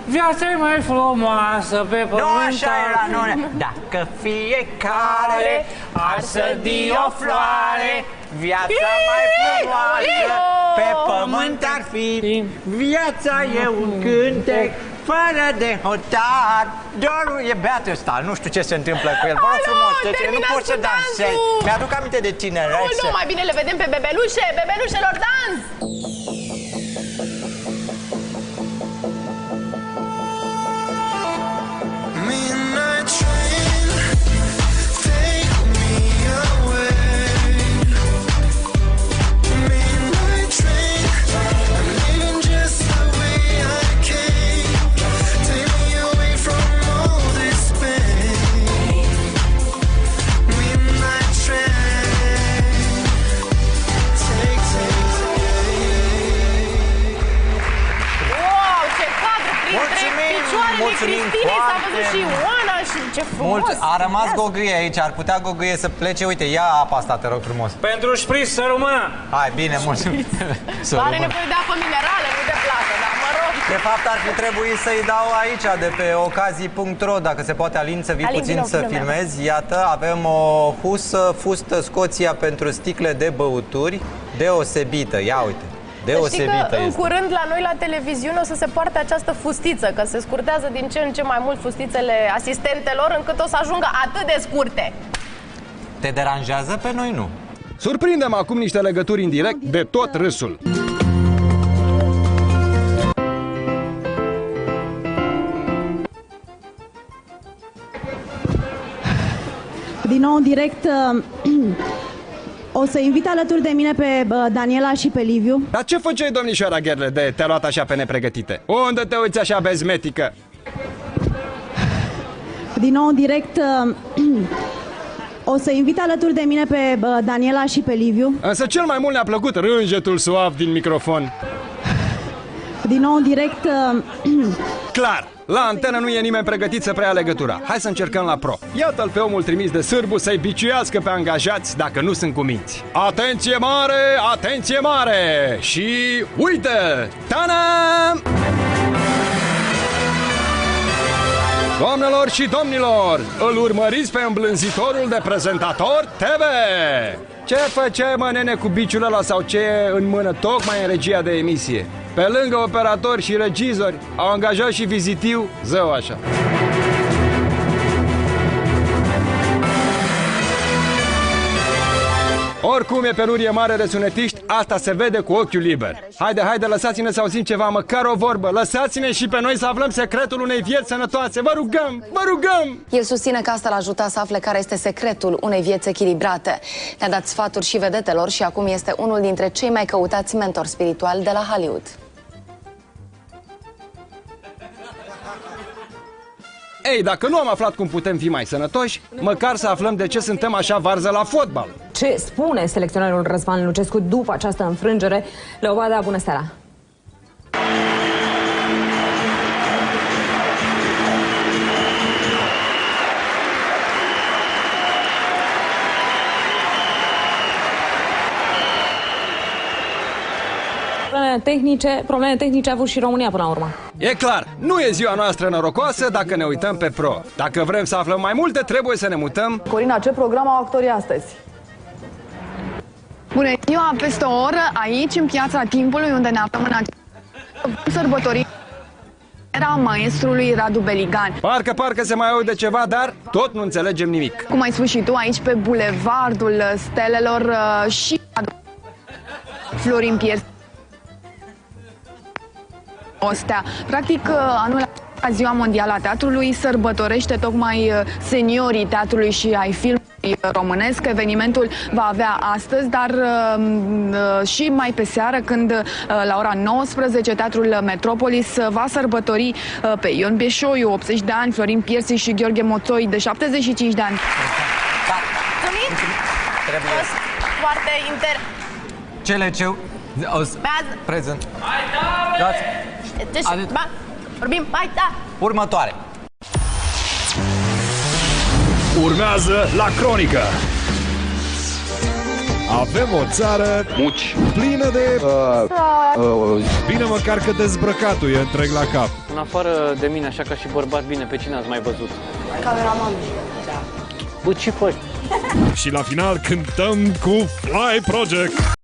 viața e mai frumoasă pe pământ. Nu așa era, nu. Dacă fiecare ar sădi o floare, viața mai frumoasă pe pământ ar fi. Viața e un cântec fără de hotar. Dorul e beat ăsta, nu știu ce se întâmplă cu el. Vă rog frumos, nu pot să dansez. Mi-aduc aminte de tinerețe. Nu, mai bine le vedem pe bebelușe, bebelușelor dans! S-a văzut și Oana și ce frumos! A rămas Gogâie aici, ar putea Gogâie să plece. Uite, ia apa asta, te rog frumos. Pentru șpriț, să rămână! Hai, bine, mulțumim. Are nevoie de apă minerală, nu de plată, dar mă rog. De fapt, ar fi trebuit să-i dau aici, de pe ocazii.ro, dacă se poate, Alin, să vii puțin să filmezi. Iată, avem o fustă Scoția pentru sticle de băuturi deosebită. Ia uite. Știi că în curând la noi la televiziune o să se poarte această fustiță, că se scurtează din ce în ce mai mult fustițele asistentelor, încât o să ajungă atât de scurte. Te deranjează? Pe noi nu. Surprindem acum niște legături în direct de tot râsul. Din nou în direct, o să invit alături de mine pe Daniela și pe Liviu. Dar ce făceai, domnișoara Gherle, de te-a luat așa pe nepregătite? Unde te uiți așa bezmetică? Din nou în direct, o să invit alături de mine pe Daniela și pe Liviu. Însă cel mai mult ne-a plăcut rânjetul suav din microfon. Din nou în direct... Clar! La antenă nu e nimeni pregătit să preia legătura. Hai să încercăm la pro. Iată-l pe omul trimis de Sârbu să-i biciuiască pe angajați dacă nu sunt cuminți. Atenție mare! Atenție mare! Și uite! Ta-da! Doamnelor și domnilor, îl urmăriți pe îmblânzitorul de prezentator TV! Ce făceai, mă, nene, cu biciul ăla sau ce e în mână tocmai în regia de emisie? Pe lângă operatori și regizori, au angajat și vizitiu, zău așa. Oricum e penurie mare de sunetiști, asta se vede cu ochiul liber. Haide, lăsați-ne să auzim ceva, măcar o vorbă. Lăsați-ne și pe noi să aflăm secretul unei vieți sănătoase. Vă rugăm! El susține că asta l-a ajutat să afle care este secretul unei vieți echilibrate. Ne-a dat sfaturi și vedetelor și acum este unul dintre cei mai căutați mentori spirituali de la Hollywood. Ei, dacă nu am aflat cum putem fi mai sănătoși, măcar să aflăm de ce suntem așa varză la fotbal. Ce spune selecționerul Răzvan Lucescu după această înfrângere? Leovada, bună seara! probleme tehnice a avut și România până la urmă. E clar, nu e ziua noastră norocoasă dacă ne uităm pe Pro. Dacă vrem să aflăm mai multe, trebuie să ne mutăm. Corina, ce program au actorii astăzi? Bună ziua, peste o oră, aici, în Piața Timpului, unde ne aflăm în sărbătorii era maestrului Radu Beligan. Parcă se mai aude ceva, dar tot nu înțelegem nimic. Cum ai spus și tu, aici pe Bulevardul Stelelor și Florin Piersi. Ostea. Practic, anul Ziua Mondială a Teatrului sărbătorește tocmai seniorii teatrului și ai filmului românesc. Evenimentul va avea astăzi, dar și mai pe seară, când la ora 19 Teatrul Metropolis va sărbători pe Ion Beșoiu, 80 de ani, Florin Piersi și Gheorghe Moțoi, de 75 de ani. Foarte Cele ce... Prezent. Vorbim, hai, da! Următoare. Urmează la Cronică. Avem o țară plină de... Bine măcar că dezbrăcatul e întreg la cap. În afară de mine, așa ca și bărbat, bine, pe cine ați mai văzut? Cameraman. Bă, ce faci? Și la final cântăm cu Fly Project.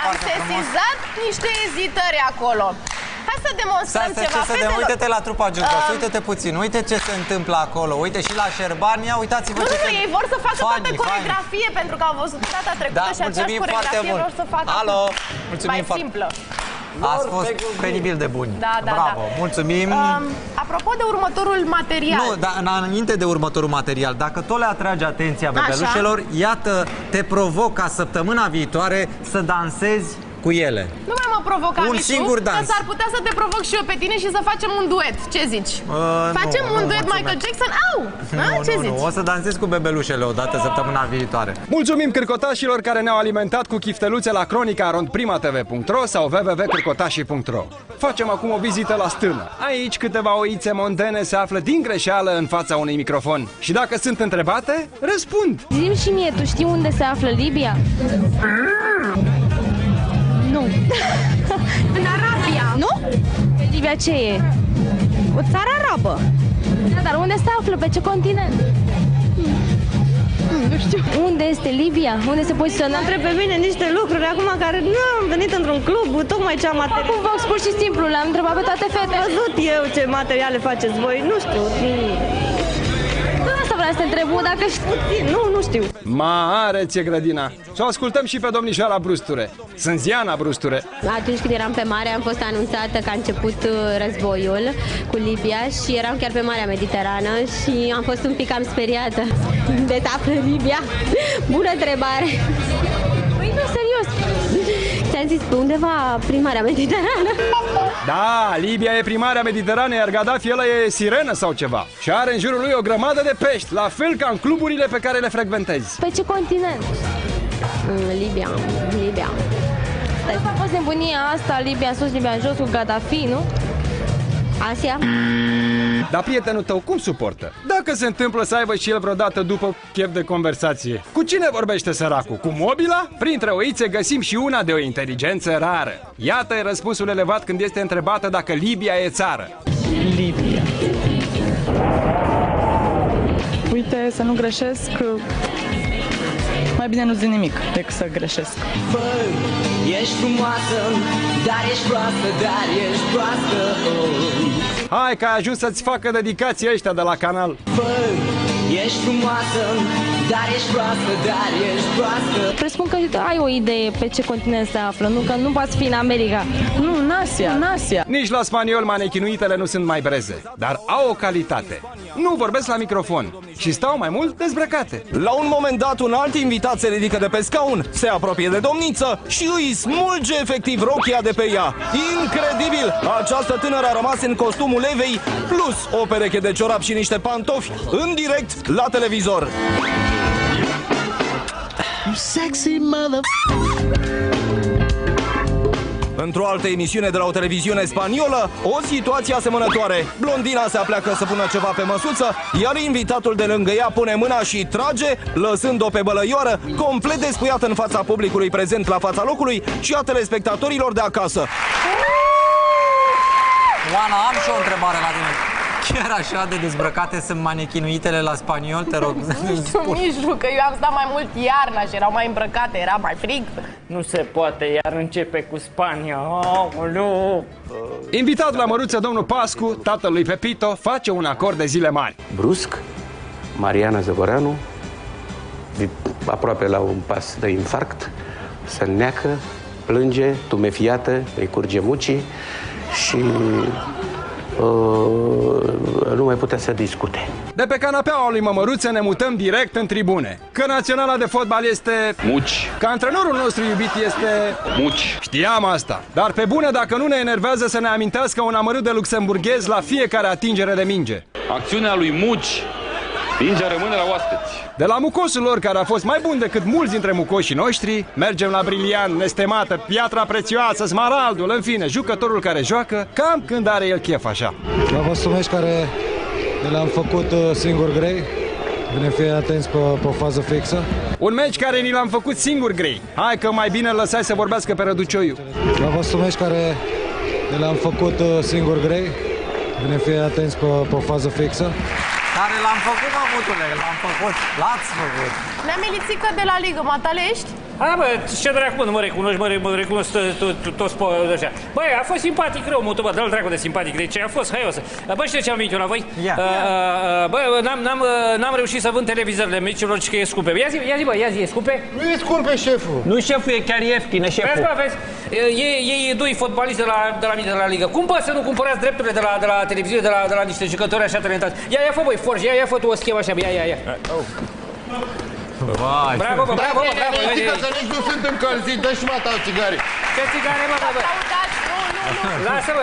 Am sesizat niște ezitări acolo. Hai să demonstrăm ceva, fetelor. Uite-te la trupa Jungos, uite-te puțin, uite ce se întâmplă acolo. Uite și la Șerbania, uitați-vă ce... Nu, ei vor să facă toată coreografie, pentru că au văzut data trecută și aceeași coreografie vor să facă mai simplă. Ați fost penibil de buni. Bravo, mulțumim. Apropo de următorul material. Nu, dar înainte de următorul material, dacă tot le atrage atenția bebelușelor, iată, te provoc ca săptămâna viitoare să dansezi cu ele. Nu mai mă provoca, un singur dans. Că s-ar putea să te provoc și eu pe tine și să facem un duet. Ce zici? Facem un duet Michael Jackson? Au! Ce zici? O să dansez cu bebelușele odată săptămâna viitoare. Mulțumim cârcotașilor care ne-au alimentat cu chifteluțe la cronica.primatv.ro sau www.cârcotașii.ro. Facem acum o vizită la stână. Aici câteva oițe mondene se află din greșeală în fața unui microfon. Și dacă sunt întrebate, răspund. Zi-mi și mie, tu știi unde se află Libia? Nu. În Arabia. Nu? Libia ce e? O țară arabă. Da, dar unde se află? Pe ce continent? Nu știu. Unde este Libia? Unde se poziționează? Întreb pe mine niște lucruri acum care nu am venit într-un club, tocmai ce am material. Acum Vox, pur și simplu, le-am întrebat pe toate fetele. Am văzut eu ce materiale faceți voi, nu știu. Asta vreau să te întreb, dacă știi. Nu știu. Mare ți-e grădina. Să o ascultăm și pe domnișoara Brusture. Sunt Ziana Brusture. Atunci când eram pe mare am fost anunțată că a început războiul cu Libia și eram chiar pe Marea Mediterană și am fost un pic cam speriată. De se află Libia? Bună întrebare! Păi nu, serios! Ți-am zis pe undeva prin Marea Mediterană. Da, Libia e prin Marea Mediterană, iar Gaddafi ăla e sirenă sau ceva. Și are în jurul lui o grămadă de pești, la fel ca în cluburile pe care le frecventezi. Pe ce continent? Libia. A fost nebunia asta, Libia în sus, Libia în jos, cu Gaddafi, nu? Asia? Dar prietenul tău cum suportă? Dacă se întâmplă să aibă și el vreodată după chef de conversație, cu cine vorbește săracul? Cu mobila? Printre oițe găsim și una de o inteligență rară. Iată răspunsul elevat când este întrebată dacă Libia e țară. Libia. Uite, să nu greșesc, mai bine nu zic nimic decât să greșesc. Ești frumoasă, dar ești proastă, dar ești proastă. Hai că ai ajuns să-ți facă dedicații ăștia de la canal. Ești frumoasă, dar ești proastă, dar ești proastă. Presupun că ai o idee pe ce continent se află, nu? Că nu poți fi în America. Nu, în Asia, în Asia. Nici la spaniol manechinuitele nu sunt mai breze, dar au o calitate. Nu vorbesc la microfon și stau mai mult dezbrăcate. La un moment dat, un alt invitat se ridică de pe scaun, se apropie de domniță și îi smulge efectiv rochia de pe ea. Incredibil! Această tânără a rămas în costumul Evei, plus o pereche de ciorap și niște pantofi, în direct la televizor. You sexy mother. Într-o altă emisiune de la o televiziune spaniolă, o situație asemănătoare. Blondina se apleacă să pună ceva pe măsuță, iar invitatul de lângă ea pune mâna și trage, lăsând-o pe bălăioară, complet despuiată în fața publicului prezent la fața locului și a telespectatorilor de acasă. Oana, am și o întrebare la tine. Chiar așa de dezbrăcate sunt manechinuitele la spaniol, te rog? Nici nu, că eu am stat mai mult iarna și erau mai îmbrăcate, era mai frig. Nu se poate, iar începe cu Spania. Oh, Invitat la măruță, domnul Pascu, tatăl lui Pepito, face un acord de zile mari. Brusc, Mariana Zăvoreanu, aproape la un pas de infarct, se neacă, plânge, tumefiată, îi curge mucii și nu mai putea să discute. De pe canapeaua lui Mămăruță ne mutăm direct în tribune. Că naționala de fotbal este Muci. Că antrenorul nostru iubit este Muci. Știam asta. Dar pe bune, dacă nu ne enervează să ne amintească un amărât de luxemburghez la fiecare atingere de minge. Acțiunea lui Muci. Mingea rămâne la oaspeți. De la mucosul lor, care a fost mai bun decât mulți dintre mucoșii noștri, mergem la Brilian, Nestemată, Piatra Prețioasă, Smaraldul, în fine, jucătorul care joacă cam când are el chef așa. La vostru meci care le-am făcut singur grei, bine fie atenți pe o fază fixă. Un meci care ni l-am făcut singur grei. Hai că mai bine lăsai să vorbească pe Răducioiu. La vostru meci care le-am făcut singur grei, bine fie atenți pe o fază fixă. Care l-am făcut, mamutule, l-am făcut, l-ați făcut. Nea Milițică de la Ligă, matale ești? Hai bă, ce dracu, mă, nu mă recunoști, mă recunosc toți ăștia. Băi, a fost simpatic rău, mă, bă, dă-l dracu de simpatic, deci a fost haios. Bă, știi ce am venit eu la voi? Bă, n-am reușit să vând televizorele micilor și că e scumpe. Ia zi, e scumpe? Nu e scumpe, șeful. Nu, șeful, e chiar ieftină, șeful. Vezi, bă, vezi, ei doi fotbaliști de la mine, de la Ligă. Cum poți să nu cumpărați drepturile de la televiziune, de la niște jucători așa talentați? Ia fă, băi, Forge, ia fă tu o schemă așa, ia. Vai. Bravo, bă, bravo. Zică că nici nu sunt încălzit, dă și mă tau țigare. Ce țigare, bă?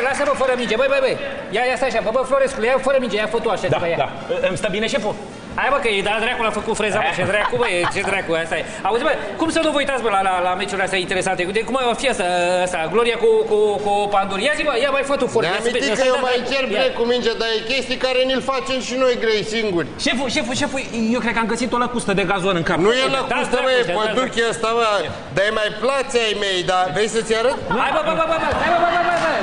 Lasă-mă fără minge, băi. Ia stai așa, bă, Florescu, ia fără minge, ia fă tu așa. Da. Îmi stă bine, șeful? Hai bă, că e dracu l-a făcut freza, bă, ce dracu, asta e. Auzi, bă, cum să nu vă uitați, bă, la meciurile astea interesante? Cum a fi asta, Gloria cu Panduri? Ia zi, bă, ia mai fă tu Forge. Ne aminti că eu mai cer grei cu mingea, dar e chestii care ni-l facem și noi grei singuri. Șeful, eu cred că am găsit o lăcustă de gazon în cap. Nu e lăcustă, bă, e păduchii ăsta, bă, dar e mai plați ai mei, dar vrei să-ți arăt? Hai, bă,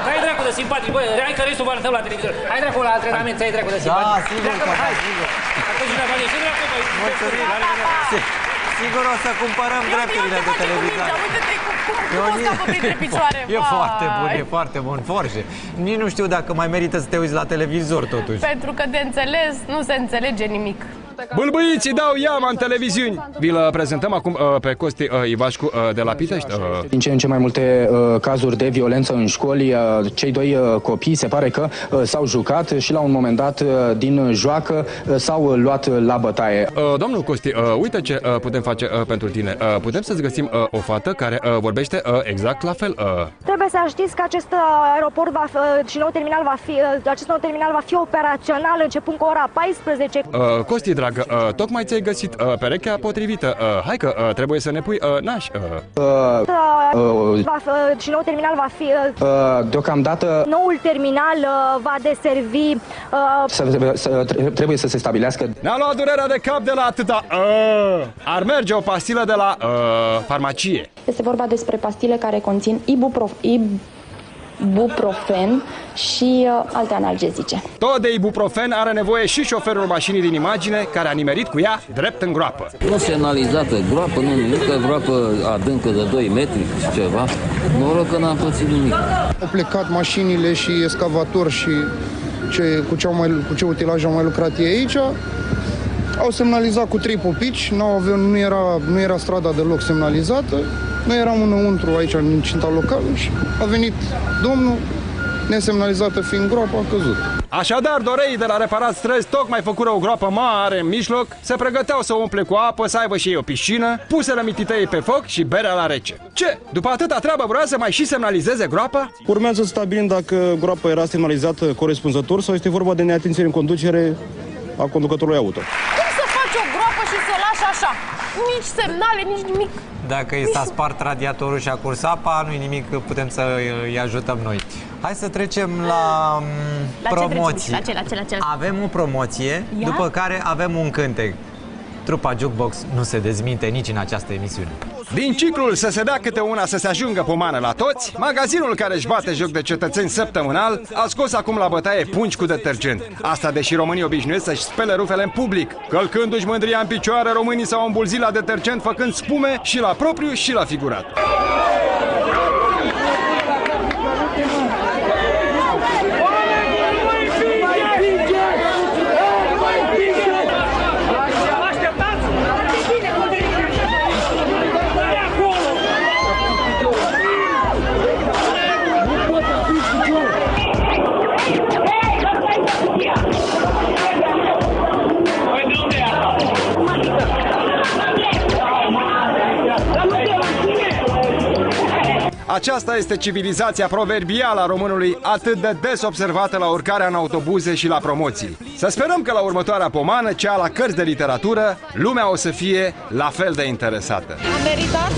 hai dracu de simpatic, bă, hai că restul vă arătăm la televizor. Hai dracu la antrenament, hai dracu de simpatic. Da, sigur. Sigur o să cumpărăm drepturile de televizor. Uite-te cum scapă printre picioare. E foarte bun, Forge. Nici nu știu dacă mai merită să te uiți la televizor totuși. Pentru că de înțeles nu se înțelege nimic. Bâlbâiții dau iama în televiziuni. Vi-l prezentăm acum pe Costi Ivașcu de la Pitești. Din ce în ce mai multe cazuri de violență în școli, cei doi copii se pare că s-au jucat și la un moment dat din joacă s-au luat la bătaie. Domnul Costi, uite ce putem face pentru tine. Putem să-ți găsim o fată care vorbește exact la fel. Trebuie să știți că acest aeroport acest nou terminal va fi operațional începând cu ora 14. Costi, dragă, tocmai ți-ai găsit perechea potrivită. Hai că trebuie să ne pui naș. Și nou terminal va fi... Deocamdată Noul terminal va deservi... trebuie să se stabilească. Ne-a luat durerea de cap de la atâta... Ar merge o pastilă de la farmacie. Este vorba despre pastile care conțin ibuprofen și alte analgezice. Tot de ibuprofen are nevoie și șoferul mașinii din imagine, care a nimerit cu ea drept în groapă. Nu semnalizată groapă, nu nimic, groapă adâncă de 2 metri și ceva. Noroc că n-am pățit nimic. Au plecat mașinile și excavatori și cu ce utilaj au mai lucrat ei aici. Au semnalizat cu 3 popici, nu era strada deloc semnalizată. Noi eram înăuntru aici, în incinta locală, și a venit domnul, nesemnalizată fiind groapa, a căzut. Așadar, dorei de la Reparat Străzi tocmai făcură o groapă mare în mijloc, se pregăteau să o umple cu apă, să aibă și ei o piscină, puseră mititei pe foc și berea la rece. Ce? După atâta treabă vrea să mai și semnalizeze groapa? Urmează să stabilim dacă groapa era semnalizată corespunzător sau este vorba de neatințere în conducere a conducătorului auto. Cum să faci o groapă și să o lași așa? Nici semnale, nici nimic. Dacă i s-a spart radiatorul și a curs apa, nu-i nimic, putem să îi ajutăm noi. Hai să trecem la promoții. La ce? Avem o promoție, după care avem un cântec. Trupa Jukebox nu se dezminte nici în această emisiune. Din ciclul Să se dea câte una să se ajungă pomană la toți, magazinul care își bate joc de cetățeni săptămânal a scos acum la bătaie pungi cu detergent. Asta deși românii obișnuiesc să-și spele rufele în public. Călcându-și mândria în picioare, românii s-au îmbulzit la detergent făcând spume și la propriu și la figurat. Aceasta este civilizația proverbială a românului, atât de des observată la urcarea în autobuze și la promoții. Să sperăm că la următoarea pomană, cea la cărți de literatură, lumea o să fie la fel de interesată. A meritat?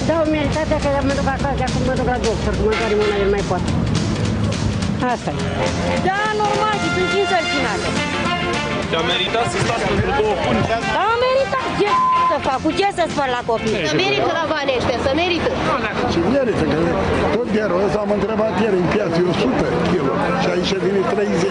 Da, am meritat, că mă duc acasă, acum mă duc la doctor, că mă doare mâna, el mai poate. Asta e. Da, normal, și sunt 5 sărcinate. Te-a meritat să stați pentru 2 pune? Da, am meritat. Ce să fac? Cu ce să spăr la copii? Să merită la banii ăștia, să merită. Ce merită, că tot gherul ăsta am întrebat ieri în piață, 100 kg și aici vine 30.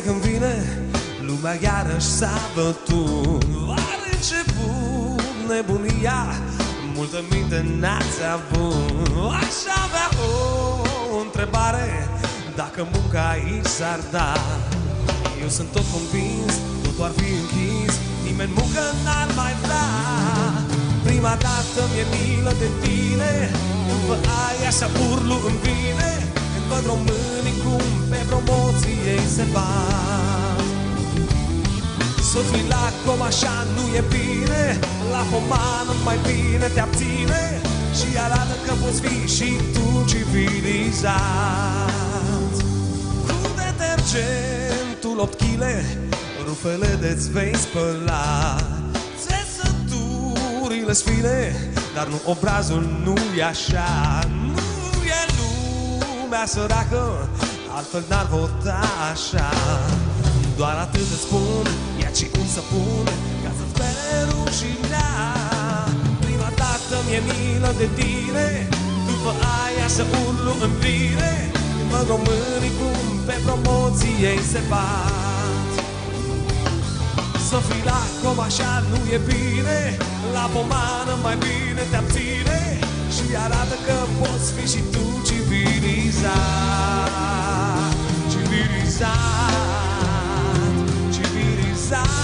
Când vine, lumea iarăși s-a bătut. A început nebunia, multă minte n-ați avut. Aș avea o întrebare, dacă munca aici s-ar da. Eu sunt tot convins, totul ar fi închis, nimeni muncă n-ar mai vrea. Prima dată mi-e milă de tine, după aia așa urlu în vine. Văd românii cum pe promoții ei se bat. Să fii la com așa nu e bine, la pomană mai bine te abține și arată că poți fi și tu civilizat. Cu detergentul 8 kg, rufele de-ți vei spăla. Țesăturile sfine, dar nu obrazul, nu-i așa. Lumea săracă, altfel n-ar vota așa. Doar atât îți spun, ia-ci un săpun, ca să-ți spere rușinea. Prima dată mi-e milă de tine, după aia să urlu în vine. Când văd românii cum pe promoții ei se bat. Să fii la com așa nu e bine, la pomană mai bine te abține și arată că poți fi și tu civilizat, civilizat, civilizat.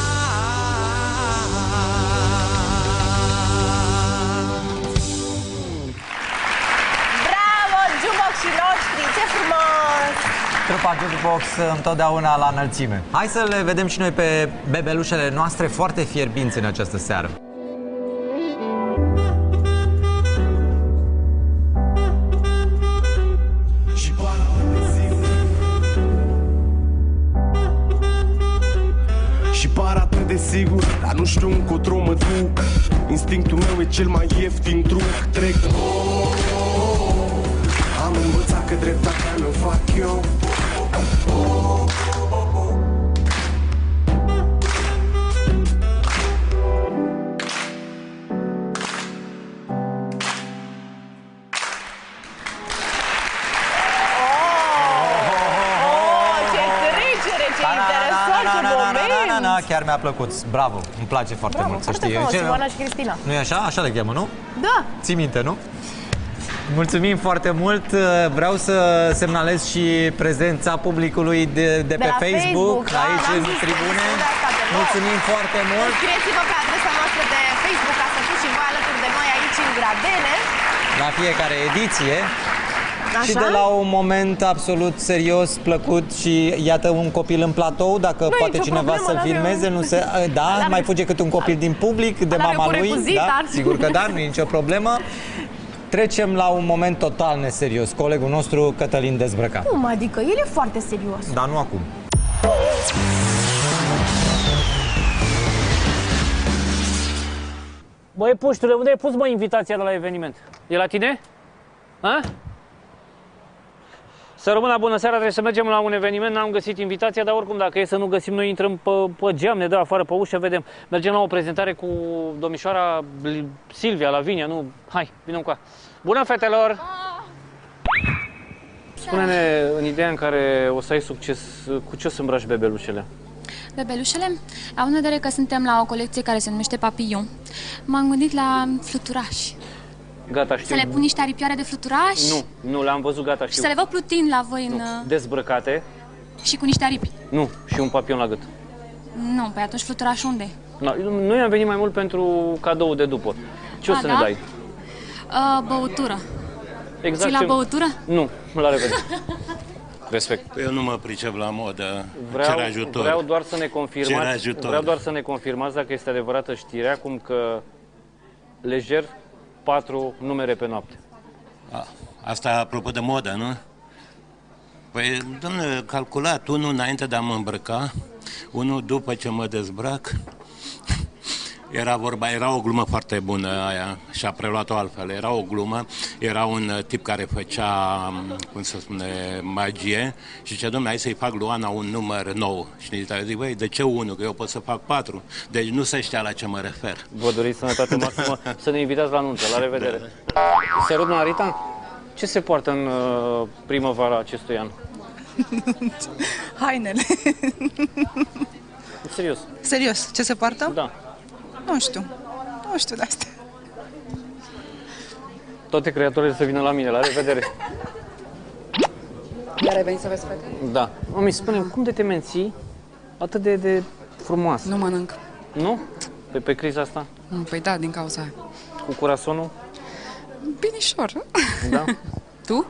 jukeboxii noștri, ce frumos! Trupa Jukebox întotdeauna la înălțime. Hai să le vedem și noi pe bebelușele noastre foarte fierbinți în această seară. Și par atât de sigur, dar nu știu încotro mă duc. Instinctul meu e cel mai ieftin truc. Trec, am învățat că dreptatea mi-o fac eu. Chiar mi-a plăcut. Bravo, îmi place foarte mult, să știi. Ioana și Cristina. Nu e așa? Așa le cheamă, nu? Da. Ții minte, nu? Mulțumim foarte mult. Vreau să semnalez și prezența publicului de pe Facebook, da, aici în tribune. Mulțumim foarte mult. Scrieți-vă pe adresa noastră de Facebook ca să fiți și voi alături de noi aici în Gradene. La fiecare ediție. Așa? Și de la un moment absolut serios, plăcut și iată un copil în platou, dacă poate cineva să-l filmeze, nu se... Da, mai fuge cât un copil din public, de mama lui, da, sigur că da, nu e nicio problemă. Trecem la un moment total neserios, colegul nostru Cătălin dezbrăcat. Cum adică? El e foarte serios. Dar nu acum. Băi, puștule, unde ai pus, mă, invitația de la eveniment? E la tine? Ha? Să rămână, bună seara, trebuie să mergem la un eveniment, n-am găsit invitația, dar oricum dacă e să nu găsim, noi intrăm pe geam, ne dă afară pe ușă, vedem. Mergem la o prezentare cu domnișoara Silvia Lavinia, nu? Hai, vină cu ea. Bună, fetelor! Spune-ne, în ideea în care o să ai succes, cu ce o să îmbraci bebelușele? Bebelușele? Având în vedere că suntem la o colecție care se numește Papillon, m-am gândit la fluturași. Gata, știu. Să le pun niște aripioare de fluturași? Nu, le-am văzut, gata, știu. Și să le văd plutind la voi în... Dezbrăcate? Și cu niște aripi? Nu, și un papion la gât. Nu, păi atunci fluturași unde? Noi am venit mai mult pentru cadou de după. Ce o să ne dai? Băutură. Exact. Ții la băutură? Nu, la revedere. Respect. Eu nu mă pricep la modă. Cer ajutor. Vreau doar să ne confirmați dacă este adevărată știrea, cum că lejer 4 numere pe noapte. Asta apropo de modă, nu? Păi, domnule, calculat, unul înainte de a mă îmbrăca, unul după ce mă dezbrac. Era o glumă foarte bună aia și a preluat-o altfel. Era o glumă, era un tip care făcea, cum să spune, magie și zicea, dom'le, hai să-i fac lui Ana un număr nou. Și ne zic, băi, de ce 1? Că eu pot să fac 4. Deci nu se știa la ce mă refer. Vă doriți sănătate maximă, să ne invitați la nuntă. La revedere. Sărut, Marita, ce se poartă în primăvara acestui an? Hainele. Serios. Serios, ce se poartă? Da. Nu știu de asta. Toate creatorile să vină la mine, la revedere. Iar ai venit să vezi fete? Da. Mami, spune-mi, cum de te menții atât de frumoasă? Nu mănânc. Nu? Pe criza asta? Păi da, din cauza aia. Cu curasonul? Binișor. Da. Tu?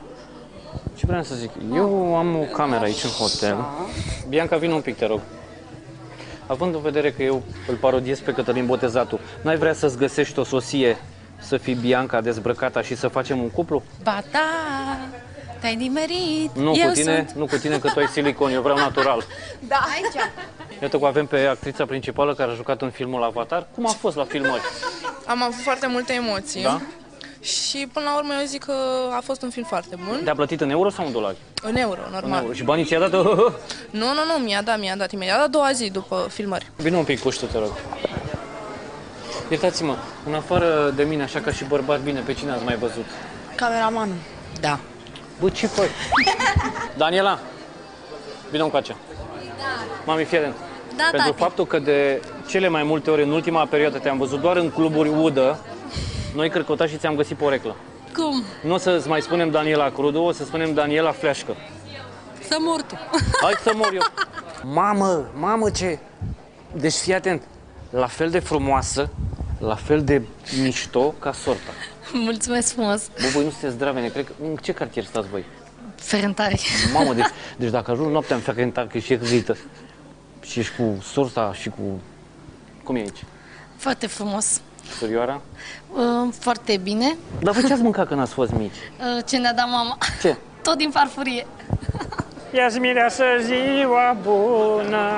Ce vreau să zic? Eu am o cameră aici în hotel. Bianca, vină un pic, te rog. Având în vedere că eu îl parodiez pe Cătălin Botezatul, n-ai vrea să-ți găsești o soție să fii Bianca dezbrăcată și să facem un cuplu? Ba da, te-ai nimerit. Nu cu tine, că tu ai silicon, eu vreau natural. Da, aici. Iată că avem pe actrița principală care a jucat în filmul Avatar. Cum a fost la filmări? Am avut foarte multe emoții. Da? Și până la urmă eu zic că a fost un film foarte bun. Te-a plătit în euro sau în dolari? În euro, normal. În euro. Și banii ți-a dat? Nu, mi-a dat imediat, a doua zi după filmări. Vino un pic, puștu, te rog. Iertați-mă, în afară de mine, așa ca și bărbat bine, pe cine ați mai văzut? Cameramanul. Da. Bă, ce faci? Daniela, vino încoace. Mami, fii atent. Da, pentru faptul că de cele mai multe ori în ultima perioadă te-am văzut doar în cluburi udă, noi cărcotași ți-am găsit poreclă. Cum? Nu o să-ți mai spunem Daniela Crudu, o să spunem Daniela Fleașcă. Să mor tu. Hai să mor eu. Mamă ce... Deci fii atent, la fel de frumoasă, la fel de mișto ca sorta. Mulțumesc frumos. Bă, voi nu sunteți dravene, cred că... În ce cartier stați voi? Ferentari. Mamă, deci dacă ajung noaptea în Ferentari, că și e gâită, și ești cu sursa și cu... Cum e aici? Foarte frumos. Surioara? Foarte bine. Dar voi ce ați mâncat când ați fost mici? Ce ne-a dat mama? Ce? Tot din farfurie. Ia-ți mireasă ziua bună,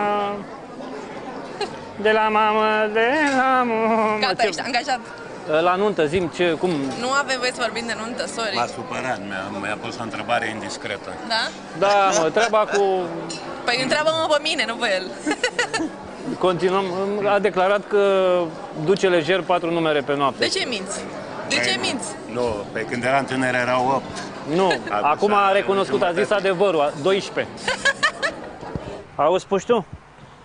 de la mamă, de la mamă. Gata, ești angajat. La nuntă, zi-mi cum... Nu avem voie să vorbim de nuntă, sorry. M-a supărat, mi-a pus o întrebare indiscretă. Da? Da, mă, treaba cu... Păi întreabă-mă pe mine, nu pe el. Continuăm. A declarat că duce lejer 4 numere pe noapte. De ce minți? De ce minți? Nu, pe când eram tânăr erau 8. Nu, acum a recunoscut, a zis adevărul, 12. Auzi, puși tu?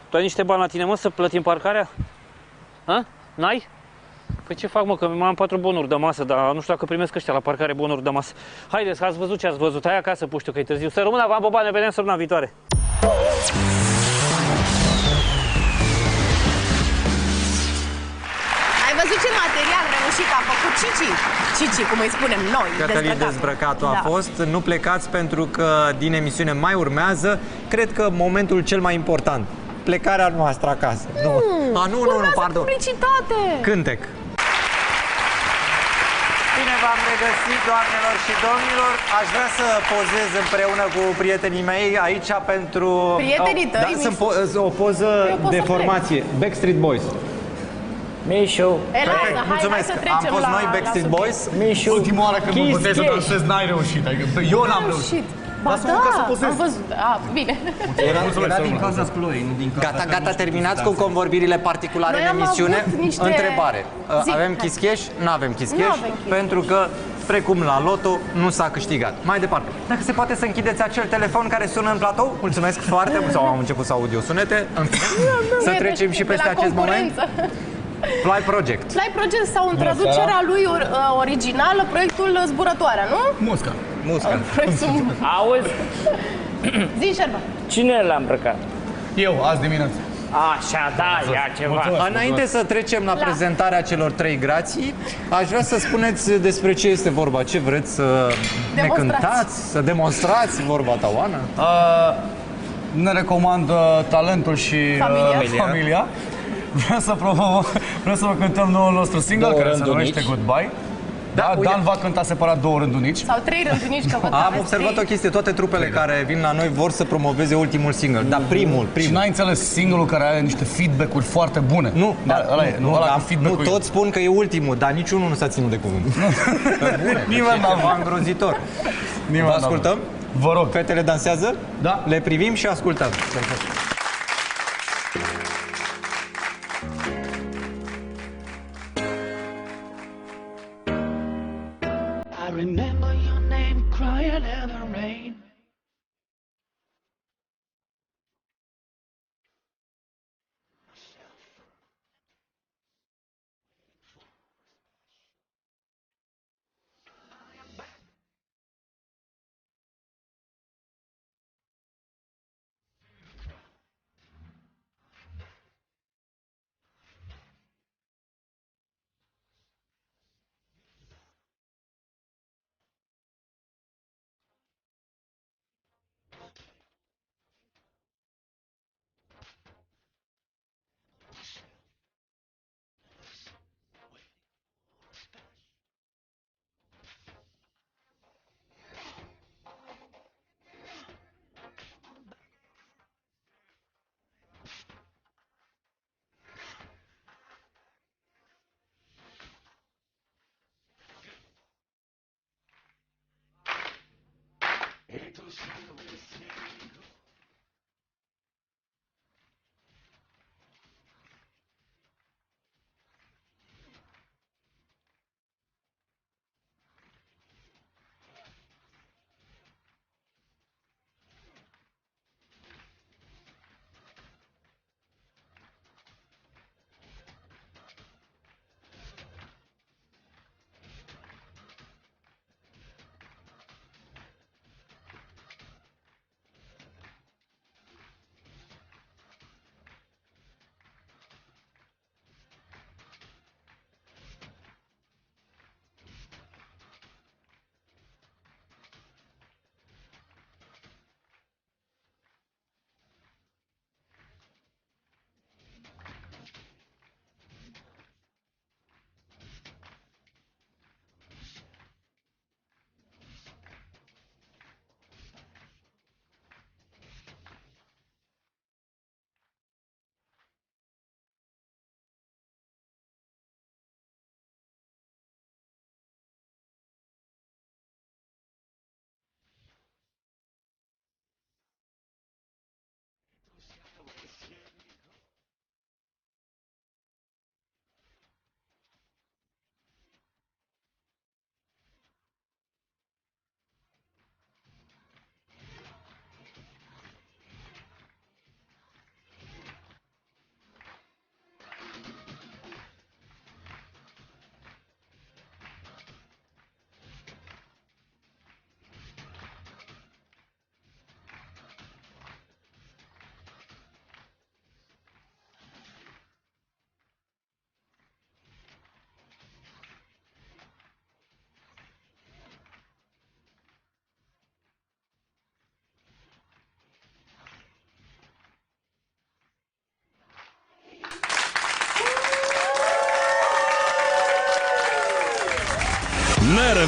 Tu ai niște bani la tine, mă, să plătim parcarea? Ha? N-ai? Păi ce fac, mă, că mai am 4 bonuri de masă, dar nu știu dacă primesc ăștia la parcare bonuri de masă. Haideți, că ați văzut ce ați văzut. Hai acasă, puștiu, că e târziu. Să rămână, v-am popat, ne vedem săptămâna viitoare. Ai văzut ce material reușit a făcut Cici, cum îi spunem noi, Cătălin Dezbrăcatul a fost. Nu plecați pentru că din emisiune mai urmează, cred că momentul cel mai important. Plecarea noastră acasă. Nu, pardon. Publicitate. Cântec. Bine v-am regăsit, doamnelor și domnilor. Aș vrea să pozez împreună cu prietenii mei aici pentru... Prietenii tăi? Da, sunt o poză de formație. Backstreet Boys. Mișu. Perfect, mulțumesc. Am fost noi Backstreet Boys. Mișu. Ultima oară când mă botez să dansez, n-ai reușit. Adică eu n-am reușit. Ba da, am văzut. Bine. Era din cauza sploii, nu din cauza... Gata, terminați cu convorbirile particulare în emisiune. Întrebare. Avem chischeș? Nu avem chischeș, pentru că, precum la loto, nu s-a câștigat. Mai departe. Dacă se poate să închideți acel telefon care sună în platou, mulțumesc foarte mult. Sau am început să audio sunete. Să trecem și peste acest moment. Fly Project. Fly Project sau în traducerea lui originală, proiectul Zburătoarea, nu? Musca. Auzi? Zi, Șerba. Cine l-a îmbrăcat? Eu, azi dimineață. Așa, da, ia ceva. Înainte să trecem la prezentarea celor 3 grații, aș vrea să spuneți despre ce este vorba, ce vreți să ne cântați, să demonstrați, vorba ta, Oana? Ne recomand talentul și familia. Vreau să vă cântăm noul nostru single, care se numește Goodbye. Da, Dan va cânta separat 2 rândunici. Sau 3 rândunici, că văd că Am observat o chestie, toate trupele care vin la noi vor să promoveze ultimul single, dar primul. Și n-ai înțeles single-ul care are niște feedback-uri foarte bune. Nu, toți spun că e ultimul, dar niciunul nu s-a ținut de cuvânt. Nimeni n-a îngrozitor. Vă ascultăm? Vă rog. Fetele dansează? Da. Le privim și ascultăm. I remember your name crying in the rain.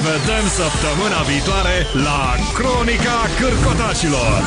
vedem săptămâna viitoare la Cronica Cârcotașilor.